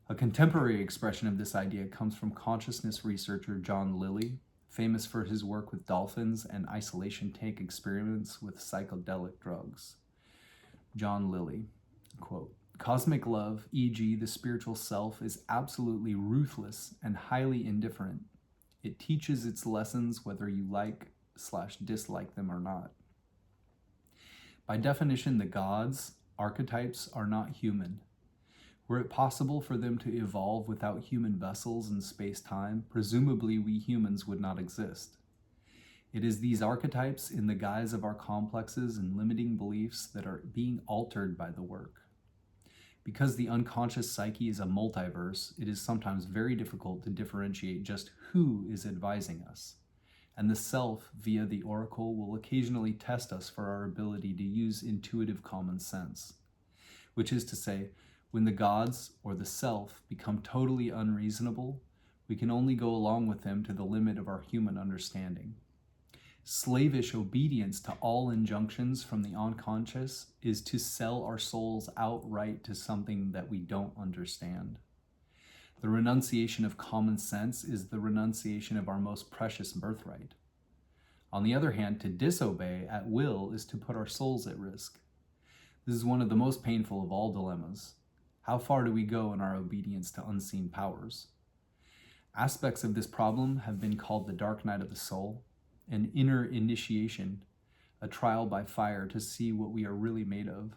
Speaker 1: A contemporary expression of this idea comes from consciousness researcher John Lilly, famous for his work with dolphins and isolation tank experiments with psychedelic drugs. John Lilly, quote, "Cosmic love, e.g. the spiritual self, is absolutely ruthless and highly indifferent. It teaches its lessons whether you like/dislike them or not. By definition, the gods, archetypes, are not human. Were it possible for them to evolve without human vessels in space-time, presumably we humans would not exist. It is these archetypes in the guise of our complexes and limiting beliefs that are being altered by the work. Because the unconscious psyche is a multiverse, it is sometimes very difficult to differentiate just who is advising us, and the self, via the oracle, will occasionally test us for our ability to use intuitive common sense, which is to say, when the gods or the self become totally unreasonable, we can only go along with them to the limit of our human understanding. Slavish obedience to all injunctions from the unconscious is to sell our souls outright to something that we don't understand. The renunciation of common sense is the renunciation of our most precious birthright. On the other hand, to disobey at will is to put our souls at risk. This is one of the most painful of all dilemmas. How far do we go in our obedience to unseen powers? Aspects of this problem have been called the dark night of the soul, an inner initiation, a trial by fire to see what we are really made of.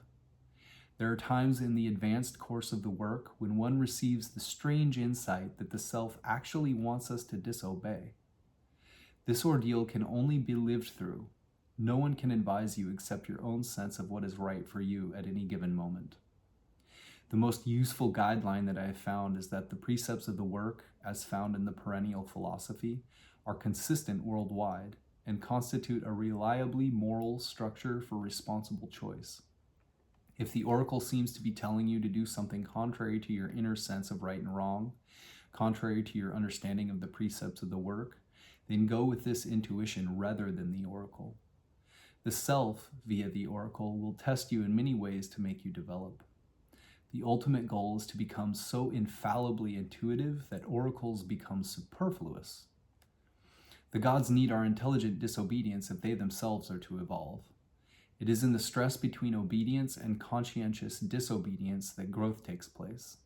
Speaker 1: There are times in the advanced course of the work when one receives the strange insight that the self actually wants us to disobey. This ordeal can only be lived through. No one can advise you except your own sense of what is right for you at any given moment. The most useful guideline that I have found is that the precepts of the work, as found in the perennial philosophy, are consistent worldwide and constitute a reliably moral structure for responsible choice. If the oracle seems to be telling you to do something contrary to your inner sense of right and wrong, contrary to your understanding of the precepts of the work, then go with this intuition rather than the oracle. The self, via the oracle, will test you in many ways to make you develop. The ultimate goal is to become so infallibly intuitive that oracles become superfluous. The gods need our intelligent disobedience if they themselves are to evolve. It is in the stress between obedience and conscientious disobedience that growth takes place.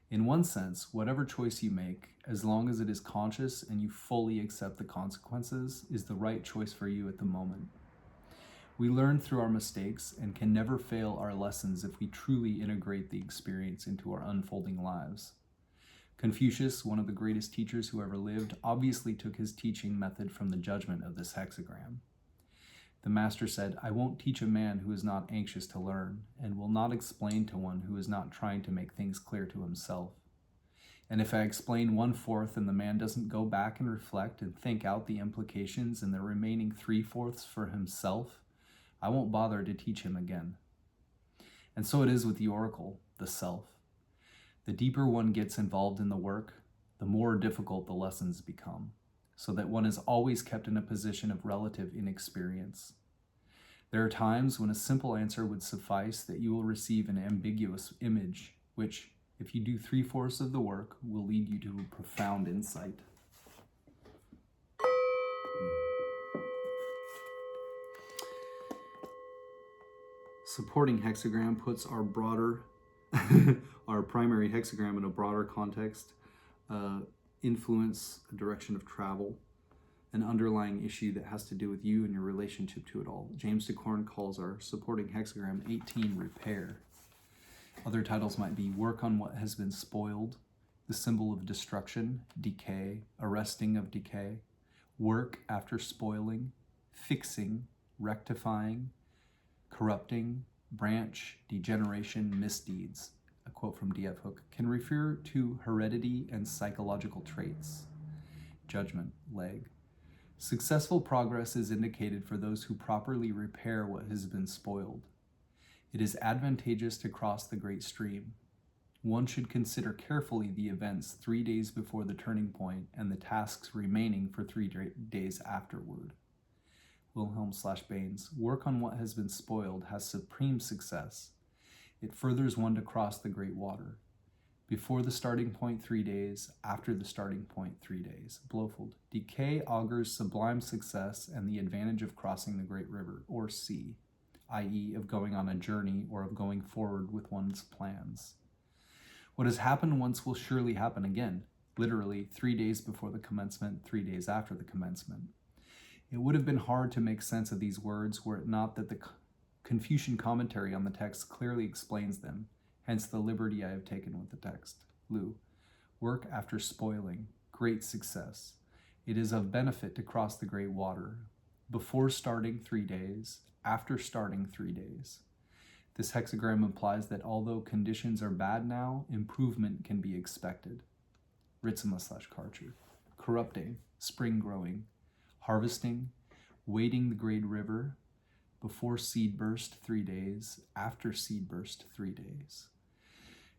Speaker 1: In one sense, whatever choice you make, as long as it is conscious and you fully accept the consequences, is the right choice for you at the moment. We learn through our mistakes and can never fail our lessons if we truly integrate the experience into our unfolding lives. Confucius, one of the greatest teachers who ever lived, obviously took his teaching method from the judgment of this hexagram. The master said, "I won't teach a man who is not anxious to learn, and will not explain to one who is not trying to make things clear to himself. And if I explain 1/4 and the man doesn't go back and reflect and think out the implications in the remaining 3/4 for himself, I won't bother to teach him again." And so it is with the oracle, the self. The deeper one gets involved in the work, the more difficult the lessons become, so that one is always kept in a position of relative inexperience. There are times when a simple answer would suffice that you will receive an ambiguous image, which, if you do 3/4 of the work, will lead you to a profound insight. Supporting hexagram puts our primary hexagram in a broader context, influence, a direction of travel, an underlying issue that has to do with you and your relationship to it all. James Dekorne calls our supporting hexagram 18 repair. Other titles might be work on what has been spoiled, the symbol of destruction, decay, arresting of decay, work after spoiling, fixing, rectifying, corrupting, branch, degeneration, misdeeds. A quote from D.F. Hook, can refer to heredity and psychological traits. Judgment, leg. Successful progress is indicated for those who properly repair what has been spoiled. It is advantageous to cross the great stream. One should consider carefully the events 3 days before the turning point and the tasks remaining for 3 days afterward. Wilhelm/Baines, work on what has been spoiled has supreme success. It furthers one to cross the great water. Before the starting point 3 days, after the starting point 3 days. Blofeld, decay augurs sublime success and the advantage of crossing the great river, or sea, i.e. of going on a journey or of going forward with one's plans. What has happened once will surely happen again, literally 3 days before the commencement, 3 days after the commencement. It would have been hard to make sense of these words were it not that the Confucian commentary on the text clearly explains them, hence the liberty I have taken with the text. Lu, work after spoiling, great success. It is of benefit to cross the great water, before starting 3 days, after starting 3 days. This hexagram implies that although conditions are bad now, improvement can be expected. Ritzema/Karcher, corrupting, spring growing, harvesting, wading the great river, before seed burst 3 days, after seed burst 3 days.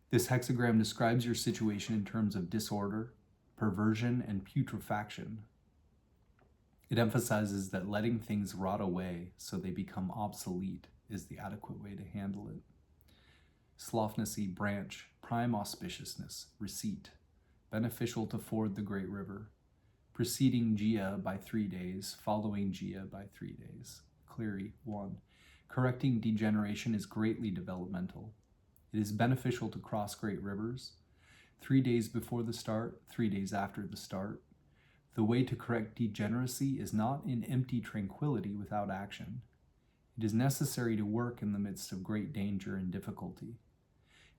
Speaker 1: This hexagram describes your situation in terms of disorder, perversion, and putrefaction. It emphasizes that letting things rot away so they become obsolete is the adequate way to handle it. Sloughnessy, branch, prime auspiciousness, receipt, beneficial to ford the great river, preceding Jia by 3 days, following Jia by 3 days. Cleary, 1. Correcting degeneration is greatly developmental. It is beneficial to cross great rivers. 3 days before the start, 3 days after the start. The way to correct degeneracy is not in empty tranquility without action. It is necessary to work in the midst of great danger and difficulty,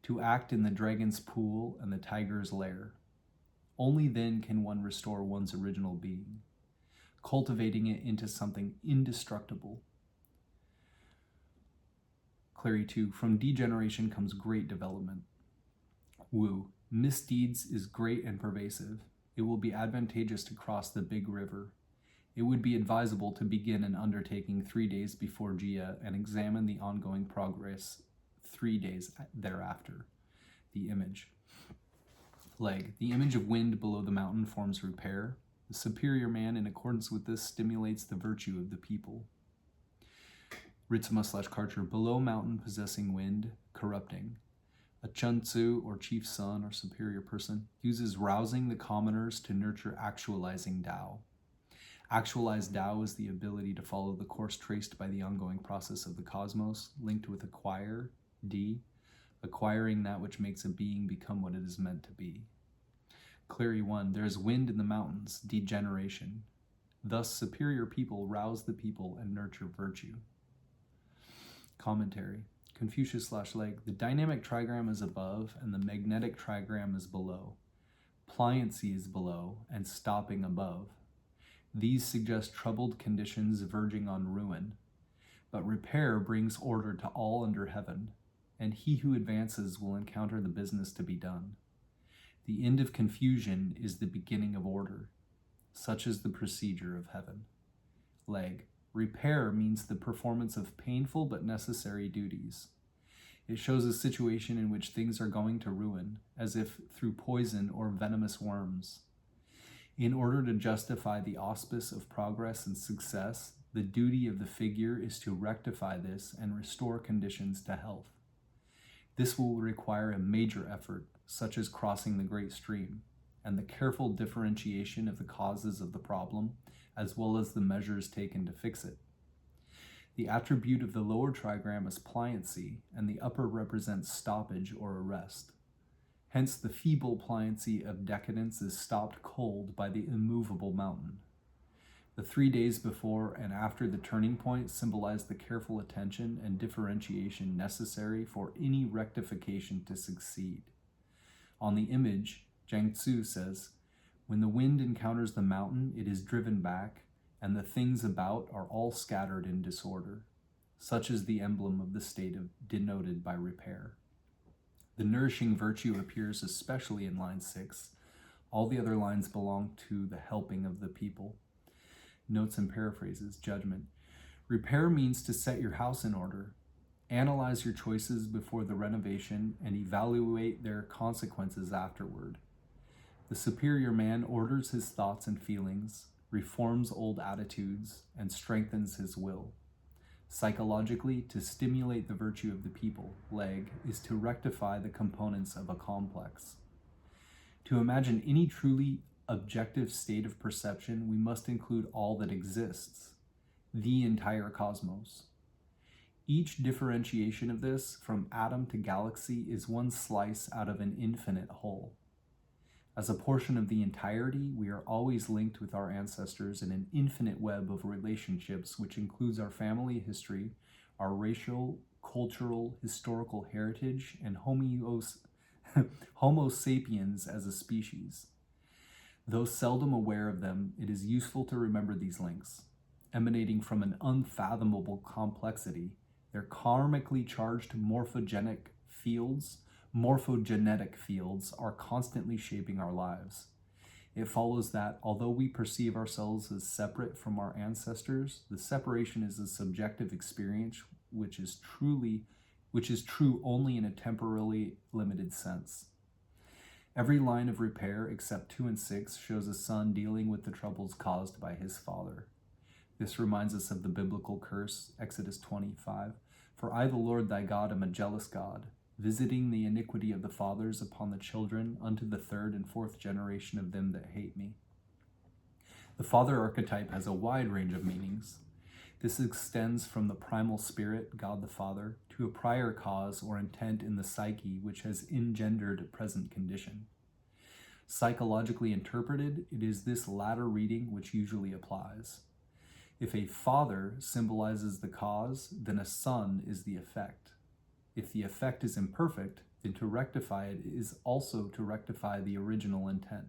Speaker 1: to act in the dragon's pool and the tiger's lair. Only then can one restore one's original being, cultivating it into something indestructible. Cleary 2, from degeneration comes great development. Wu, misdeeds is great and pervasive. It will be advantageous to cross the big river. It would be advisable to begin an undertaking 3 days before Jia and examine the ongoing progress 3 days thereafter. The image. Leg. The image of wind below the mountain forms repair. The superior man, in accordance with this, stimulates the virtue of the people. Ritsuma/Karcher. Below mountain possessing wind, corrupting. A Chun-Tzu, or chief son, or superior person, uses rousing the commoners to nurture actualizing Tao. Actualized Tao is the ability to follow the course traced by the ongoing process of the cosmos, linked with acquire, D, acquiring that which makes a being become what it is meant to be. Clary 1. There is wind in the mountains, degeneration. Thus, superior people rouse the people and nurture virtue. Commentary. Confucius/Leg. The dynamic trigram is above and the magnetic trigram is below. Pliancy is below and stopping above. These suggest troubled conditions verging on ruin. But repair brings order to all under heaven, and he who advances will encounter the business to be done. The end of confusion is the beginning of order. Such is the procedure of heaven. Leg. Repair means the performance of painful but necessary duties. It shows a situation in which things are going to ruin, as if through poison or venomous worms. In order to justify the auspice of progress and success, the duty of the figure is to rectify this and restore conditions to health. This will require a major effort, such as crossing the great stream, and the careful differentiation of the causes of the problem, as well as the measures taken to fix it. The attribute of the lower trigram is pliancy, and the upper represents stoppage or arrest. Hence, the feeble pliancy of decadence is stopped cold by the immovable mountain. The 3 days before and after the turning point symbolize the careful attention and differentiation necessary for any rectification to succeed. On the image, Zhang Tzu says, when the wind encounters the mountain, it is driven back, and the things about are all scattered in disorder. Such is the emblem of the state denoted by repair. The nourishing virtue appears especially in line 6. All the other lines belong to the helping of the people. Notes and paraphrases. Judgment. Repair means to set your house in order. Analyze your choices before the renovation and evaluate their consequences afterward. The superior man orders his thoughts and feelings, reforms old attitudes, and strengthens his will. Psychologically, to stimulate the virtue of the people, Leg, is to rectify the components of a complex. To imagine any truly objective state of perception, we must include all that exists, the entire cosmos. Each differentiation of this, from atom to galaxy, is one slice out of an infinite whole. As a portion of the entirety, we are always linked with our ancestors in an infinite web of relationships, which includes our family history, our racial, cultural, historical heritage, and Homo sapiens as a species. Though seldom aware of them, it is useful to remember these links. Emanating from an unfathomable complexity, their karmically charged morphogenetic fields are constantly shaping our lives. It follows that, although we perceive ourselves as separate from our ancestors, the separation is a subjective experience which is true only in a temporally limited sense. Every line of repair except 2 and 6 shows a son dealing with the troubles caused by his father. This reminds us of the biblical curse, Exodus 25, "For I, the Lord thy God, am a jealous God, visiting the iniquity of the fathers upon the children unto the 3rd and 4th generation of them that hate me." The father archetype has a wide range of meanings. This extends from the primal spirit, God the Father, to a prior cause or intent in the psyche which has engendered present condition. Psychologically interpreted, it is this latter reading which usually applies. If a father symbolizes the cause, then a son is the effect. If the effect is imperfect, then to rectify it is also to rectify the original intent.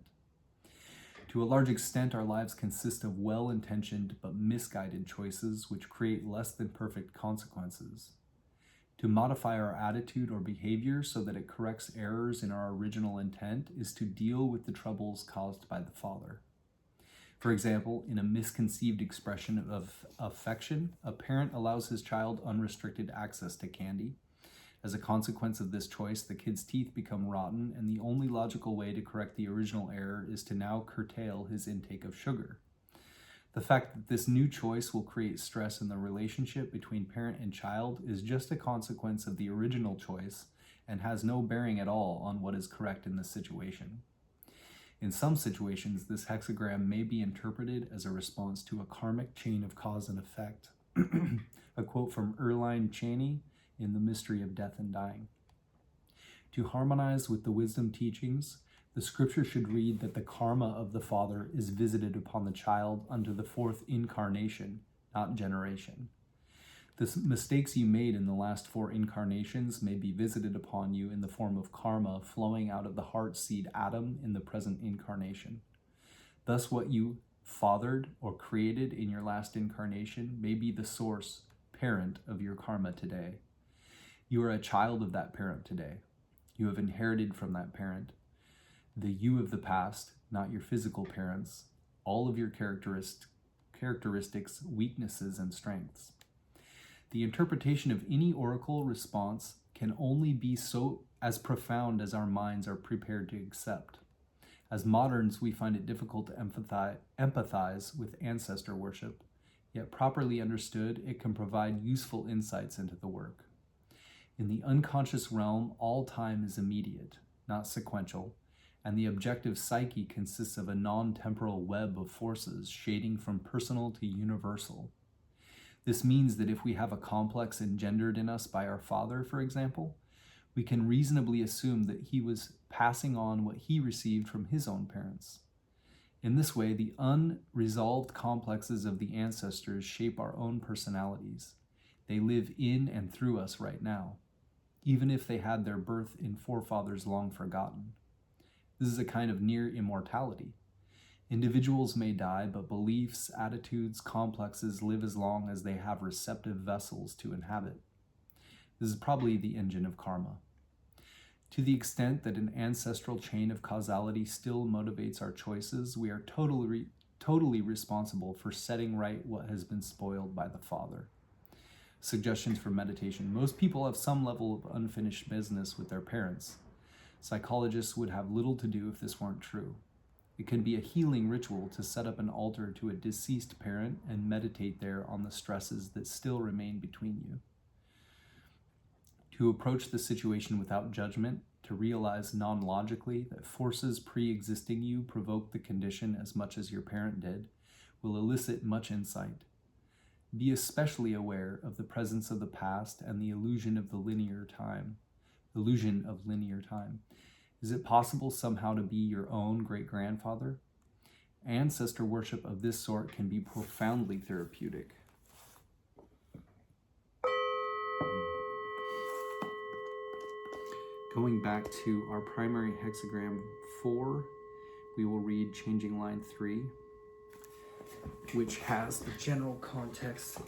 Speaker 1: To a large extent, our lives consist of well-intentioned but misguided choices which create less than perfect consequences. To modify our attitude or behavior so that it corrects errors in our original intent is to deal with the troubles caused by the father. For example, in a misconceived expression of affection, a parent allows his child unrestricted access to candy. As a consequence of this choice, the kid's teeth become rotten, and the only logical way to correct the original error is to now curtail his intake of sugar. The fact that this new choice will create stress in the relationship between parent and child is just a consequence of the original choice and has no bearing at all on what is correct in this situation. In some situations, this hexagram may be interpreted as a response to a karmic chain of cause and effect. A quote from Erline Chaney in The Mystery of Death and Dying. To harmonize with the wisdom teachings, the scripture should read that the karma of the father is visited upon the child unto the fourth incarnation, not generation. The mistakes you made in the last 4 incarnations may be visited upon you in the form of karma flowing out of the heart seed Adam in the present incarnation. Thus, what you fathered or created in your last incarnation may be the source, parent of your karma today. You are a child of that parent today. You have inherited from that parent the you of the past, not your physical parents, all of your characteristics, weaknesses, and strengths. The interpretation of any oracle response can only be so as profound as our minds are prepared to accept. As moderns, we find it difficult to empathize with ancestor worship, yet properly understood, it can provide useful insights into the work. In the unconscious realm, all time is immediate, not sequential, and the objective psyche consists of a non-temporal web of forces shading from personal to universal. This means that if we have a complex engendered in us by our father, for example, we can reasonably assume that he was passing on what he received from his own parents. In this way, the unresolved complexes of the ancestors shape our own personalities. They live in and through us right now, even if they had their birth in forefathers long forgotten. This is a kind of near immortality. Individuals may die, but beliefs, attitudes, complexes live as long as they have receptive vessels to inhabit. This is probably the engine of karma. To the extent that an ancestral chain of causality still motivates our choices, we are totally responsible for setting right what has been spoiled by the father. Suggestions for meditation. Most people have some level of unfinished business with their parents. Psychologists would have little to do if this weren't true. It can be a healing ritual to set up an altar to a deceased parent and meditate there on the stresses that still remain between you. To approach the situation without judgment, to realize non-logically that forces pre-existing you provoke the condition as much as your parent did, will elicit much insight. Be especially aware of the presence of the past and the illusion of linear time. Is it possible somehow to be your own great-grandfather? Ancestor worship of this sort can be profoundly therapeutic. Going back to our primary hexagram 4, we will read changing line 3, which has the general context.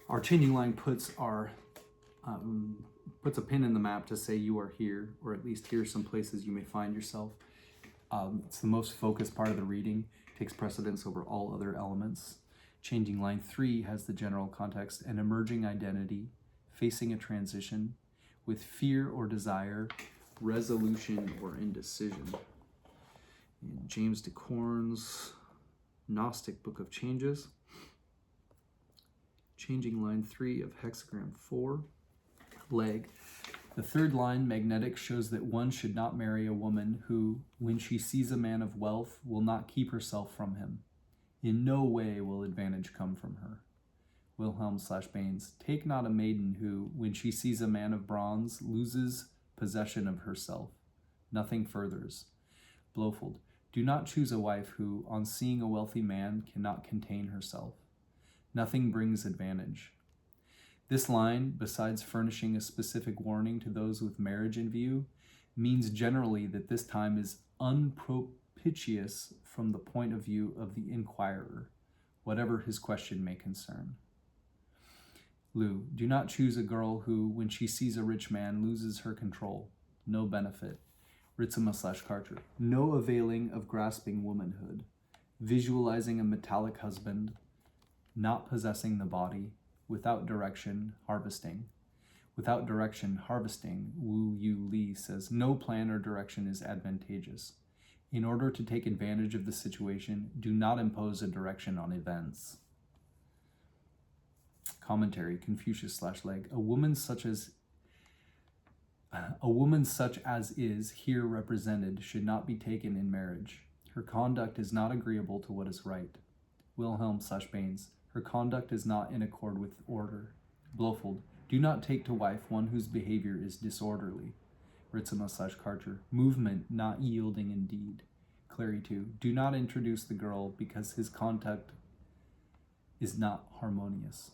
Speaker 1: Our changing line puts a pin in the map to say you are here, or at least here are some places you may find yourself. It's the most focused part of the reading, takes precedence over all other elements. Changing line 3 has the general context, an emerging identity, facing a transition, with fear or desire, resolution or indecision. In James Dekorne's Gnostic Book of Changes, changing line 3 of hexagram 4, leg. The third line, magnetic, shows that one should not marry a woman who, when she sees a man of wealth, will not keep herself from him. In no way will advantage come from her. Wilhelm/Baines, take not a maiden who, when she sees a man of bronze, loses possession of herself. Nothing furthers. Blofeld, do not choose a wife who, on seeing a wealthy man, cannot contain herself. Nothing brings advantage. This line, besides furnishing a specific warning to those with marriage in view, means generally that this time is unpropitious from the point of view of the inquirer, whatever his question may concern. Lou, do not choose a girl who, when she sees a rich man, loses her control. No benefit. Ritzema/Karcher. No availing of grasping womanhood. Visualizing a metallic husband, not possessing the body, without direction, harvesting. Without direction, harvesting, Wu Yu Li says, no plan or direction is advantageous. In order to take advantage of the situation, do not impose a direction on events. Commentary, Confucius/Leg. A woman such as is here represented should not be taken in marriage. Her conduct is not agreeable to what is right. Wilhelm/Baines. Her conduct is not in accord with order. Blofeld. Do not take to wife one whose behavior is disorderly. Ritzema/Karcher. Movement not yielding indeed. Clary 2. Do not introduce the girl because his conduct is not harmonious.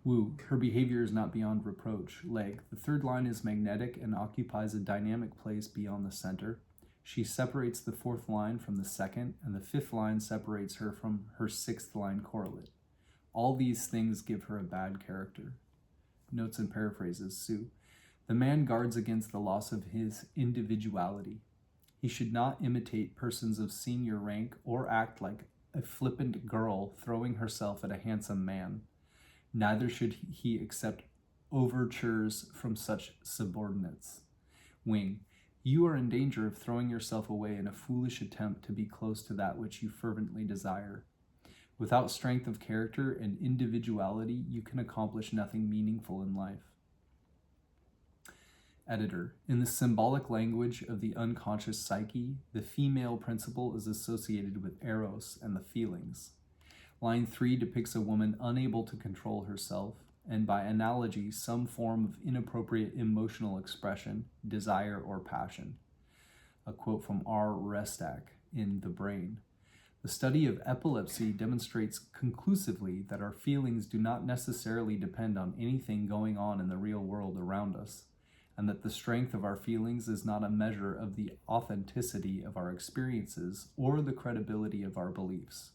Speaker 1: Wu. Her behavior is not beyond reproach. Leg. The third line is magnetic and occupies a dynamic place beyond the center. She separates the fourth line from the second, and the fifth line separates her from her sixth line correlate. All these things give her a bad character. Notes and paraphrases. Su. The man guards against the loss of his individuality. He should not imitate persons of senior rank or act like a flippant girl throwing herself at a handsome man. Neither should he accept overtures from such subordinates. Wing. You are in danger of throwing yourself away in a foolish attempt to be close to that which you fervently desire. Without strength of character and individuality, you can accomplish nothing meaningful in life. Editor. In the symbolic language of the unconscious psyche, the female principle is associated with eros and the feelings. Line 3 depicts a woman unable to control herself, and by analogy, some form of inappropriate emotional expression, desire, or passion. A quote from R. Restak in The Brain. The study of epilepsy demonstrates conclusively that our feelings do not necessarily depend on anything going on in the real world around us, and that the strength of our feelings is not a measure of the authenticity of our experiences or the credibility of our beliefs.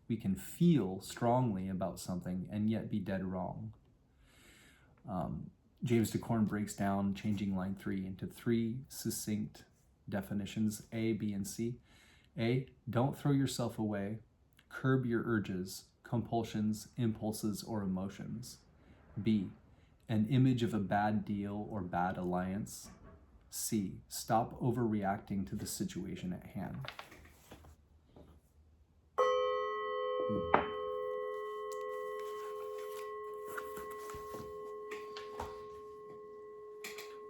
Speaker 1: We can feel strongly about something and yet be dead wrong. James Dekorne breaks down changing line 3 into 3 succinct definitions, A, B, and C. A, don't throw yourself away. Curb your urges, compulsions, impulses, or emotions. B, an image of a bad deal or bad alliance. C, stop overreacting to the situation at hand.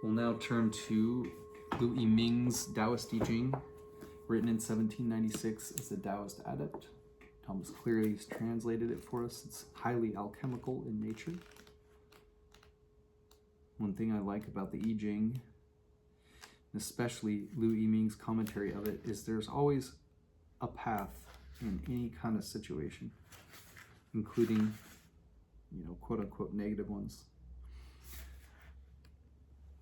Speaker 1: We'll now turn to I-ming's Taoist teaching, written in 1796 as a Taoist adept. Thomas Cleary's translated it for us. It's highly alchemical in nature. One thing I like about the I Ching, especially I-ming's commentary of it, is there's always a path in any kind of situation, including, quote-unquote negative ones.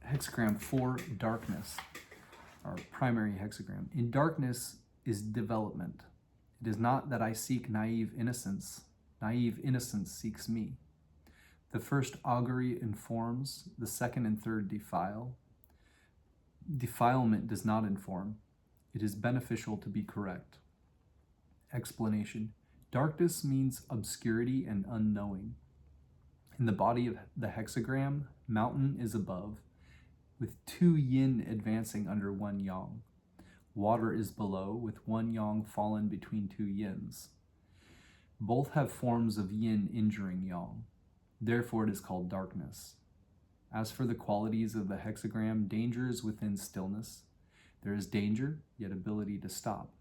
Speaker 1: Hexagram 4, darkness, our primary hexagram. In darkness is development. It is not that I seek naive innocence. Naive innocence seeks me. The first augury informs, the second and third defile. Defilement does not inform. It is beneficial to be correct. Explanation. Darkness means obscurity and unknowing. In the body of the hexagram, mountain is above, with 2 yin advancing under 1 yang. Water is below, with 1 yang fallen between 2 yins. Both have forms of yin injuring yang. Therefore it is called darkness. As for the qualities of the hexagram, danger is within stillness. There is danger, yet ability to stop.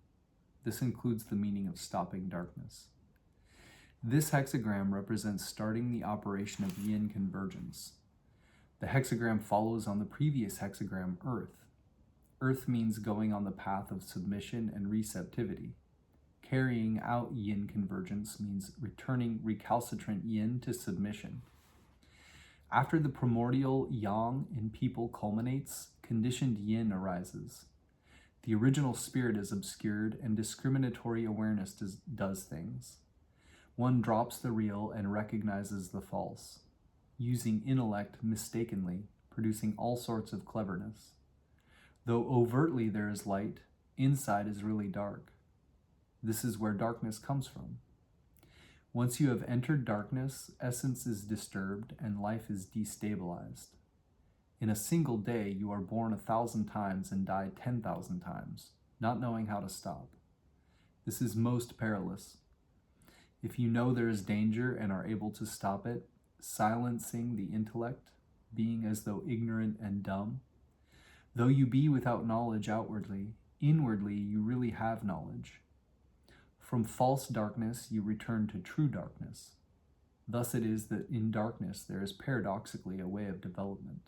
Speaker 1: This includes the meaning of stopping darkness. This hexagram represents starting the operation of yin convergence. The hexagram follows on the previous hexagram, Earth. Earth means going on the path of submission and receptivity. Carrying out yin convergence means returning recalcitrant yin to submission. After the primordial yang in people culminates, conditioned yin arises. The original spirit is obscured and discriminatory awareness does things. One drops the real and recognizes the false, using intellect mistakenly, producing all sorts of cleverness. Though overtly there is light, inside is really dark. This is where darkness comes from. Once you have entered darkness, essence is disturbed and life is destabilized. In a single day, you are born 1,000 times and die 10,000 times, not knowing how to stop. This is most perilous. If you know there is danger and are able to stop it, silencing the intellect, being as though ignorant and dumb, though you be without knowledge outwardly, inwardly you really have knowledge. From false darkness you return to true darkness. Thus it is that in darkness there is paradoxically a way of development.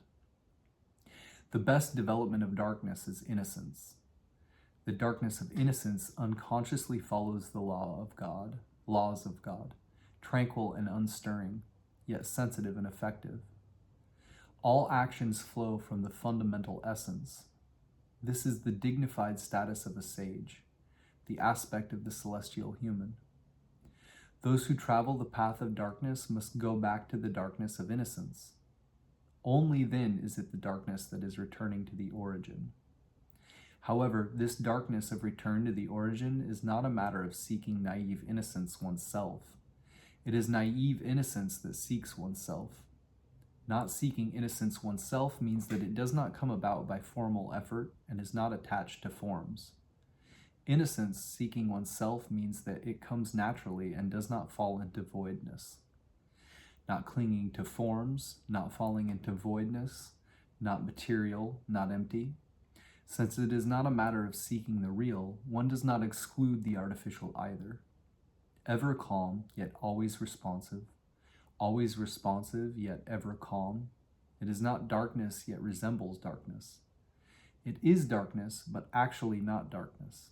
Speaker 1: The best development of darkness is innocence. The darkness of innocence unconsciously follows the laws of God, tranquil and unstirring, yet sensitive and effective. All actions flow from the fundamental essence. This is the dignified status of a sage, the aspect of the celestial human. Those who travel the path of darkness must go back to the darkness of innocence. Only then is it the darkness that is returning to the origin. However, this darkness of return to the origin is not a matter of seeking naive innocence oneself. It is naive innocence that seeks oneself. Not seeking innocence oneself means that it does not come about by formal effort and is not attached to forms. Innocence seeking oneself means that it comes naturally and does not fall into voidness. Not clinging to forms, not falling into voidness, not material, not empty. Since it is not a matter of seeking the real, one does not exclude the artificial either. Ever calm, yet always responsive yet ever calm. It is not darkness, yet resembles darkness. It is darkness, but actually not darkness.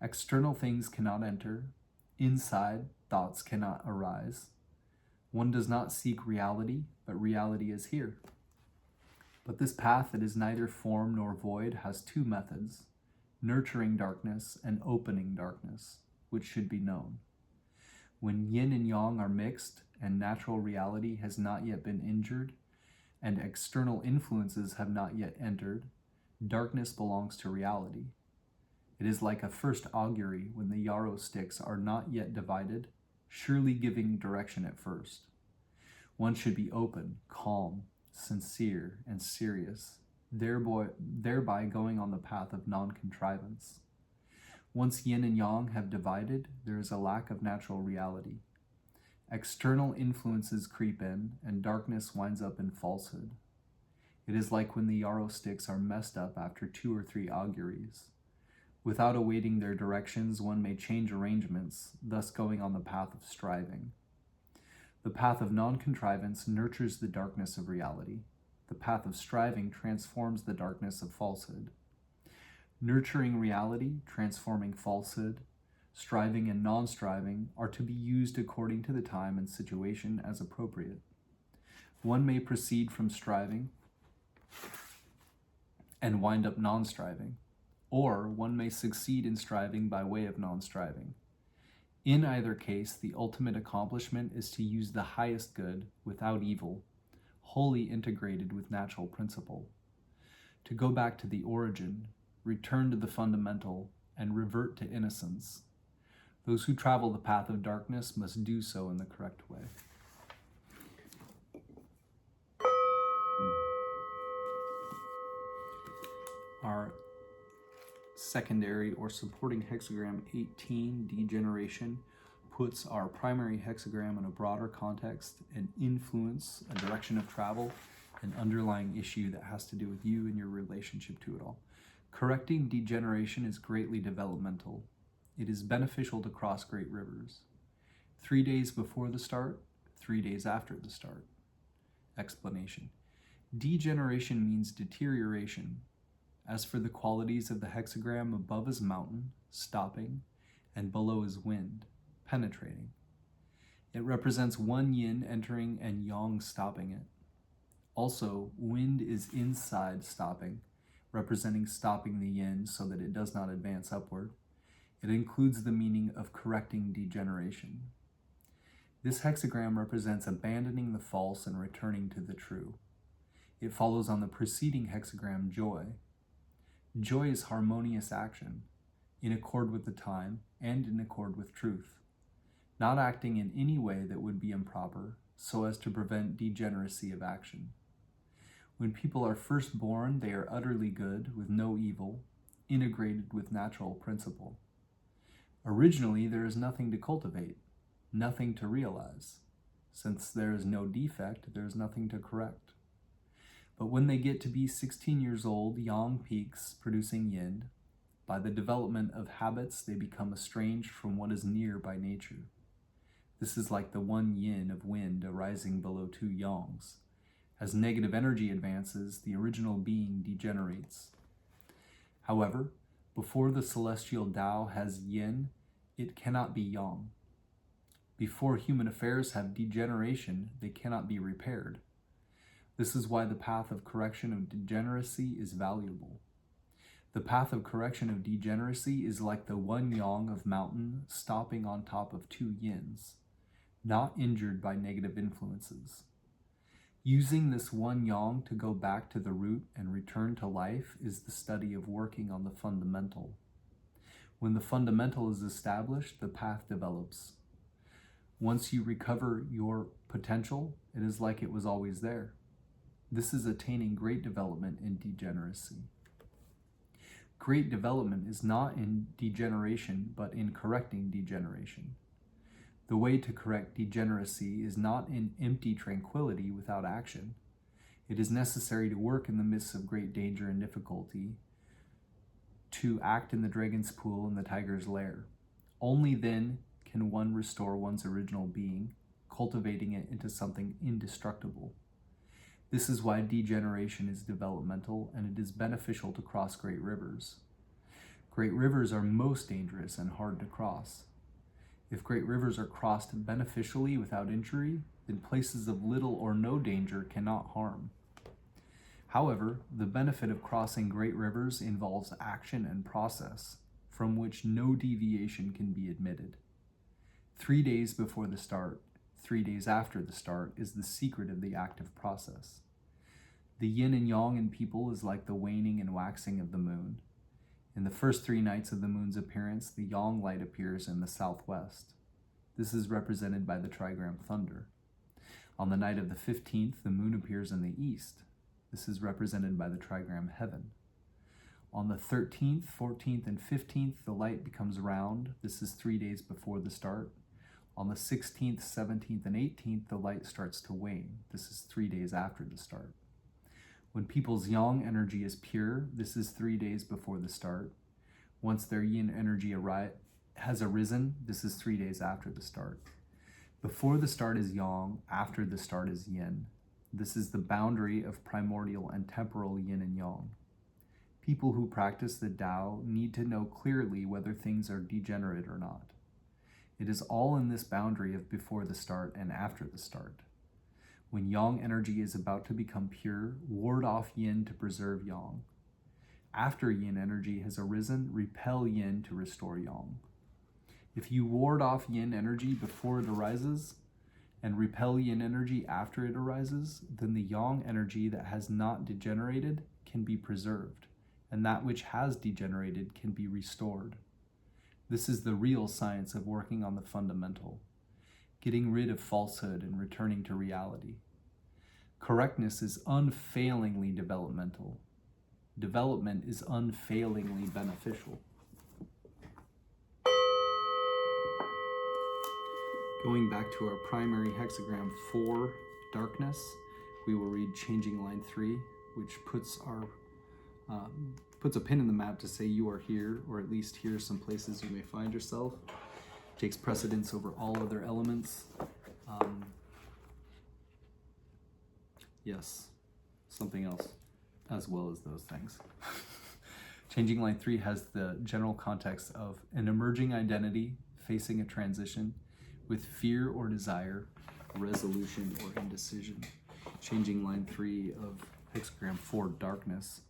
Speaker 1: External things cannot enter. Inside, thoughts cannot arise. One does not seek reality, but reality is here. But this path that is neither form nor void has two methods, nurturing darkness and opening darkness, which should be known. When yin and yang are mixed and natural reality has not yet been injured and external influences have not yet entered, darkness belongs to reality. It is like a first augury when the yarrow sticks are not yet divided, surely giving direction at first. One should be open, calm, sincere, and serious, thereby going on the path of non-contrivance. Once yin and yang have divided, there is a lack of natural reality. External influences creep in, and darkness winds up in falsehood. It is like when the yarrow sticks are messed up after 2 or 3 auguries. Without awaiting their directions, one may change arrangements, thus going on the path of striving. The path of non-contrivance nurtures the darkness of reality. The path of striving transforms the darkness of falsehood. Nurturing reality, transforming falsehood, striving and non-striving are to be used according to the time and situation as appropriate. One may proceed from striving and wind up non-striving, or one may succeed in striving by way of non-striving. In either case, the ultimate accomplishment is to use the highest good without evil, wholly integrated with natural principle. To go back to the origin, return to the fundamental, and revert to innocence. Those who travel the path of darkness must do so in the correct way. Our secondary or supporting hexagram 18, Degeneration, puts our primary hexagram in a broader context and influence, a direction of travel, an underlying issue that has to do with you and your relationship to it all. Correcting degeneration is greatly developmental. It is beneficial to cross great rivers. 3 days before the start, 3 days after the start. Explanation. Degeneration means deterioration. As for the qualities of the hexagram, above is mountain, stopping, and below is wind, penetrating. It represents one yin entering and yang stopping it. Also, wind is inside stopping, representing stopping the yin so that it does not advance upward. It includes the meaning of correcting degeneration. This hexagram represents abandoning the false and returning to the true. It follows on the preceding hexagram, joy. Joy is harmonious action, in accord with the time and in accord with truth. not acting in any way that would be improper, so as to prevent degeneracy of action. When people are first born, they are utterly good, with no evil, integrated with natural principle. Originally, there is nothing to cultivate, nothing to realize. Since there is no defect, there is nothing to correct. But when they get to be 16 years old, yang peaks, producing yin. By the development of habits, they become estranged from what is near by nature. This is like the one yin of wind arising below two yangs. As negative energy advances, the original being degenerates. However, before the celestial Tao has yin, it cannot be yang. Before human affairs have degeneration, they cannot be repaired. This is why the path of correction of degeneracy is valuable. The path of correction of degeneracy is like the one yang of mountain stopping on top of two yins, not injured by negative influences. Using this one yang to go back to the root and return to life is the study of working on the fundamental. When the fundamental is established, the path develops. Once you recover your potential, it is like it was always there. This is attaining great development in degeneracy. Great development is not in degeneration, but in correcting degeneration. The way to correct degeneracy is not in empty tranquility without action. It is necessary to work in the midst of great danger and difficulty, to act in the dragon's pool and the tiger's lair. Only then can one restore one's original being, cultivating it into something indestructible. This is why degeneration is developmental, and it is beneficial to cross great rivers. Great rivers are most dangerous and hard to cross. If great rivers are crossed beneficially without injury, then places of little or no danger cannot harm. However, the benefit of crossing great rivers involves action and process, from which no deviation can be admitted. 3 days before the start, 3 days after the start is the secret of the active process. The yin and yang in people is like the waning and waxing of the moon. In the first 3 nights of the moon's appearance, the yang light appears in the southwest. This is represented by the trigram thunder. On the night of the 15th, the moon appears in the east. This is represented by the trigram heaven. On the 13th, 14th, and 15th, the light becomes round. This is 3 days before the start. On the 16th, 17th, and 18th, the light starts to wane. This is 3 days after the start. When people's yang energy is pure, this is 3 days before the start. Once their yin energy has arisen, this is 3 days after the start. Before the start is yang, after the start is yin. This is the boundary of primordial and temporal yin and yang. People who practice the Tao need to know clearly whether things are degenerate or not. It is all in this boundary of before the start and after the start. When yang energy is about to become pure, ward off yin to preserve yang. After yin energy has arisen, repel yin to restore yang. If you ward off yin energy before it arises and repel yin energy after it arises, then the yang energy that has not degenerated can be preserved, and that which has degenerated can be restored. This is the real science of working on the fundamental, getting rid of falsehood and returning to reality. Correctness is unfailingly developmental. Development is unfailingly beneficial. Going back to our primary hexagram 4, darkness, we will read changing line 3, which puts a pin in the map to say you are here, or at least here are some places you may find yourself. Takes precedence over all other elements. Yes, something else, as well as those things. Changing line 3 has the general context of an emerging identity facing a transition with fear or desire, resolution or indecision. Changing line 3 of hexagram 4, darkness.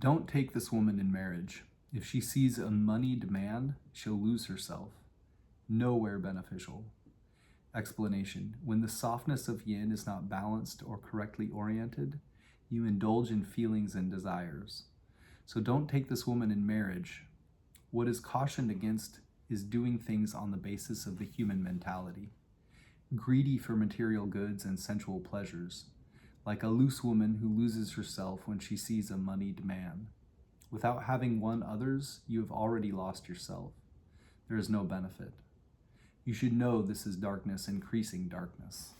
Speaker 1: Don't take this woman in marriage. If she sees a moneyed man, she'll lose herself. Nowhere beneficial. Explanation. When the softness of yin is not balanced or correctly oriented, you indulge in feelings and desires. So don't take this woman in marriage. What is cautioned against is doing things on the basis of the human mentality, greedy for material goods and sensual pleasures, like a loose woman who loses herself when she sees a moneyed man. Without having won others, you have already lost yourself. There is no benefit. You should know this is darkness increasing darkness.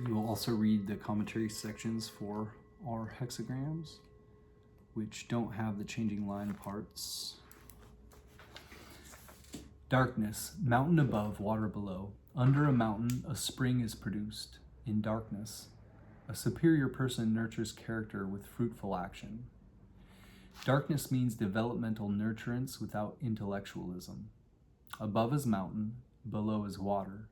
Speaker 1: We will also read the commentary sections for our hexagrams, which don't have the changing line parts. Darkness, mountain above, water below. Under a mountain, a spring is produced. In darkness, a superior person nurtures character with fruitful action. Darkness means developmental nurturance without intellectualism. Above is mountain, below is water.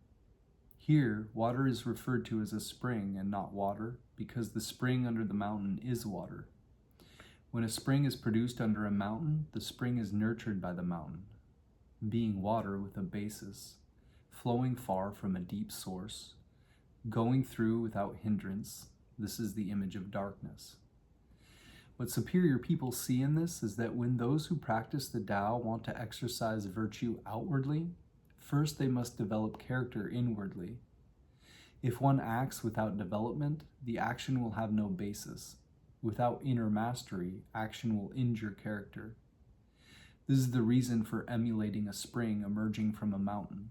Speaker 1: Here, water is referred to as a spring and not water, because the spring under the mountain is water. When a spring is produced under a mountain, the spring is nurtured by the mountain, being water with a basis, flowing far from a deep source, going through without hindrance. This is the image of darkness. What superior people see in this is that when those who practice the Tao want to exercise virtue outwardly, first they must develop character inwardly. If one acts without development, the action will have no basis. Without inner mastery, action will injure character. This is the reason for emulating a spring emerging from a mountain,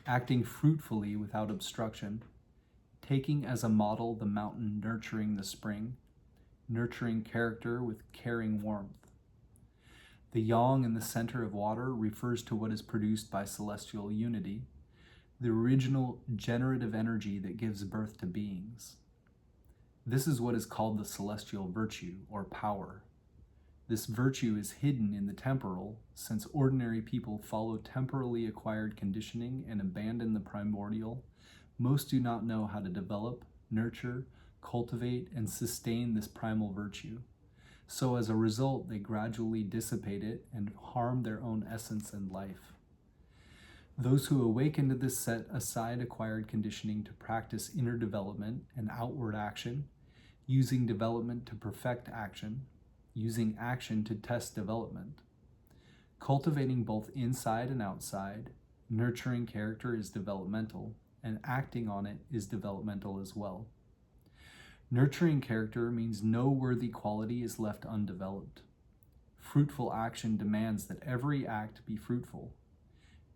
Speaker 1: acting fruitfully without obstruction, taking as a model the mountain nurturing the spring, nurturing character with caring warmth. The yang in the center of water refers to what is produced by celestial unity, the original generative energy that gives birth to beings. This is what is called the celestial virtue, or power. This virtue is hidden in the temporal, since ordinary people follow temporally acquired conditioning and abandon the primordial. Most do not know how to develop, nurture, cultivate, and sustain this primal virtue. So as a result, they gradually dissipate it and harm their own essence and life. Those who awaken to this set aside acquired conditioning to practice inner development and outward action, using development to perfect action, using action to test development. Cultivating both inside and outside, nurturing character is developmental, and acting on it is developmental as well. Nurturing character means no worthy quality is left undeveloped. Fruitful action demands that every act be fruitful.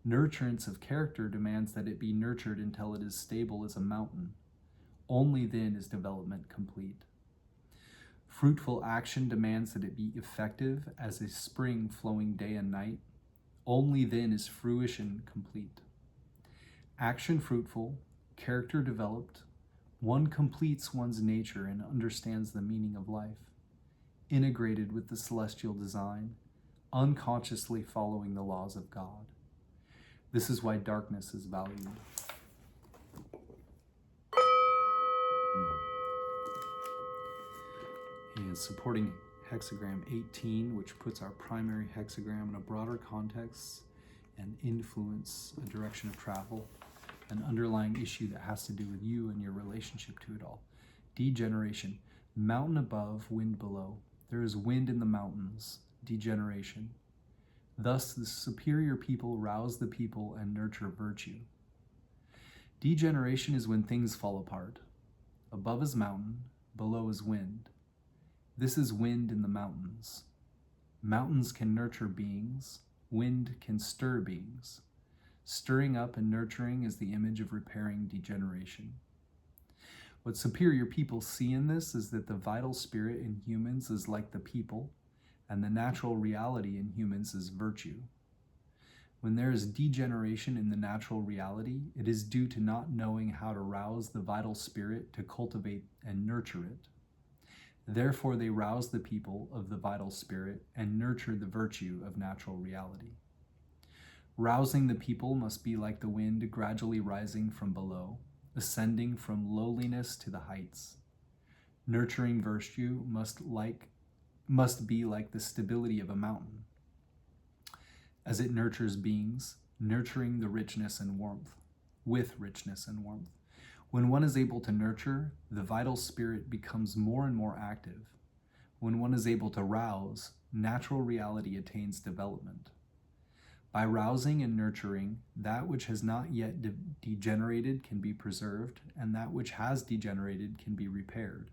Speaker 1: Nurturance of character demands that it be nurtured until it is stable as a mountain. Only then is development complete. Fruitful action demands that it be effective as a spring flowing day and night. Only then is fruition complete. Action fruitful, character developed, one completes one's nature and understands the meaning of life, integrated with the celestial design, unconsciously following the laws of God. This is why darkness is valued. And supporting hexagram 18, which puts our primary hexagram in a broader context and influence a direction of travel, an underlying issue that has to do with you and your relationship to it all. Degeneration, mountain above, wind below. There is wind in the mountains, degeneration. Thus, the superior people rouse the people and nurture virtue. Degeneration is when things fall apart. Above is mountain, below is wind. This is wind in the mountains. Mountains can nurture beings. Wind can stir beings. Stirring up and nurturing is the image of repairing degeneration. What superior people see in this is that the vital spirit in humans is like the people, and the natural reality in humans is virtue. When there is degeneration in the natural reality, it is due to not knowing how to rouse the vital spirit to cultivate and nurture it. Therefore, they rouse the people of the vital spirit and nurture the virtue of natural reality. Rousing the people must be like the wind gradually rising from below, ascending from lowliness to the heights. Nurturing virtue must be like the stability of a mountain, as it nurtures beings, nurturing the richness and warmth, with richness and warmth. When one is able to nurture, the vital spirit becomes more and more active. When one is able to rouse, natural reality attains development. By rousing and nurturing, that which has not yet degenerated can be preserved, and that which has degenerated can be repaired.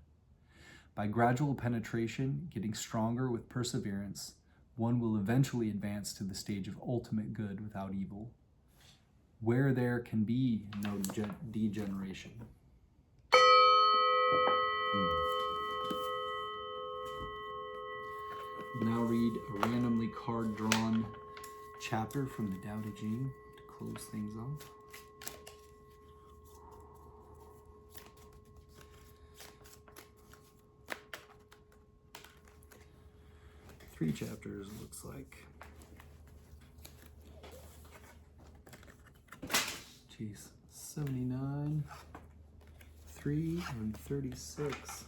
Speaker 1: By gradual penetration, getting stronger with perseverance, one will eventually advance to the stage of ultimate good without evil, where there can be no degeneration. Now read a randomly card-drawn chapter from the Tao Te Ching to close things off. Three chapters, it looks like. Jeez, 79, 3, and 36.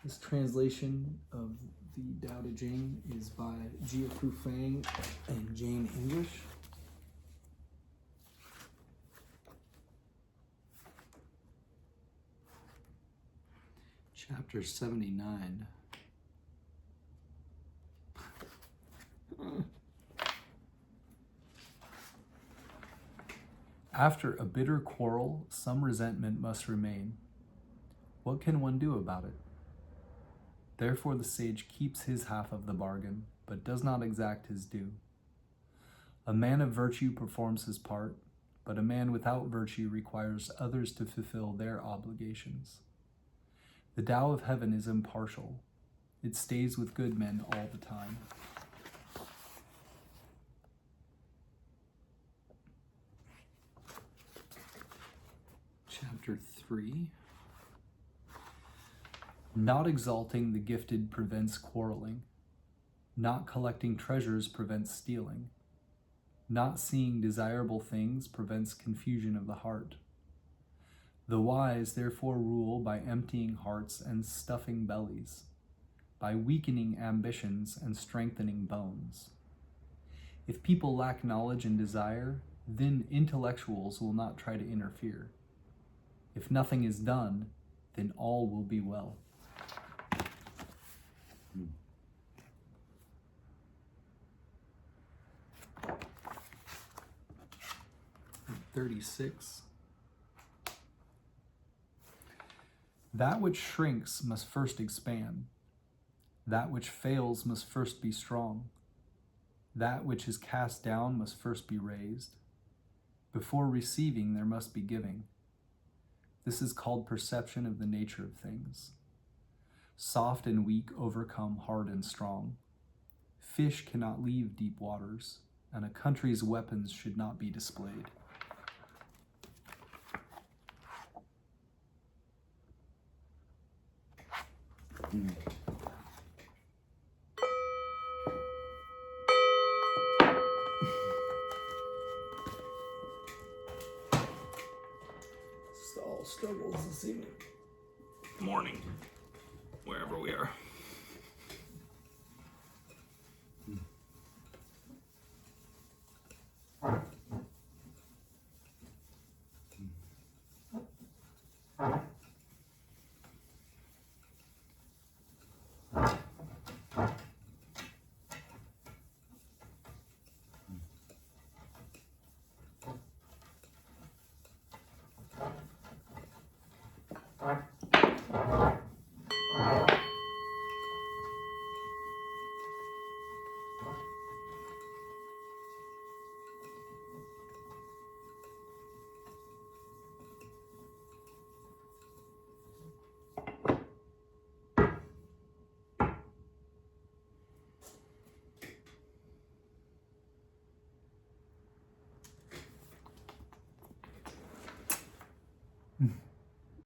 Speaker 1: This translation of the Tao Te Ching is by Jia Fu Fang and Jane English. Chapter 79. After a bitter quarrel, some resentment must remain. What can one do about it? Therefore the sage keeps his half of the bargain, but does not exact his due. A man of virtue performs his part, but a man without virtue requires others to fulfill their obligations. The Tao of heaven is impartial. It stays with good men all the time. Chapter 3. Not exalting the gifted prevents quarreling. Not collecting treasures prevents stealing. Not seeing desirable things prevents confusion of the heart. The wise therefore rule by emptying hearts and stuffing bellies, by weakening ambitions and strengthening bones. If people lack knowledge and desire, then intellectuals will not try to interfere. If nothing is done, then all will be well. 36. That which shrinks must first expand. That which fails must first be strong. That which is cast down must first be raised. Before receiving, there must be giving. This is called perception of the nature of things. Soft and weak overcome hard and strong. Fish cannot leave deep waters, and a country's weapons should not be displayed. All struggles this evening. Morning, wherever we are.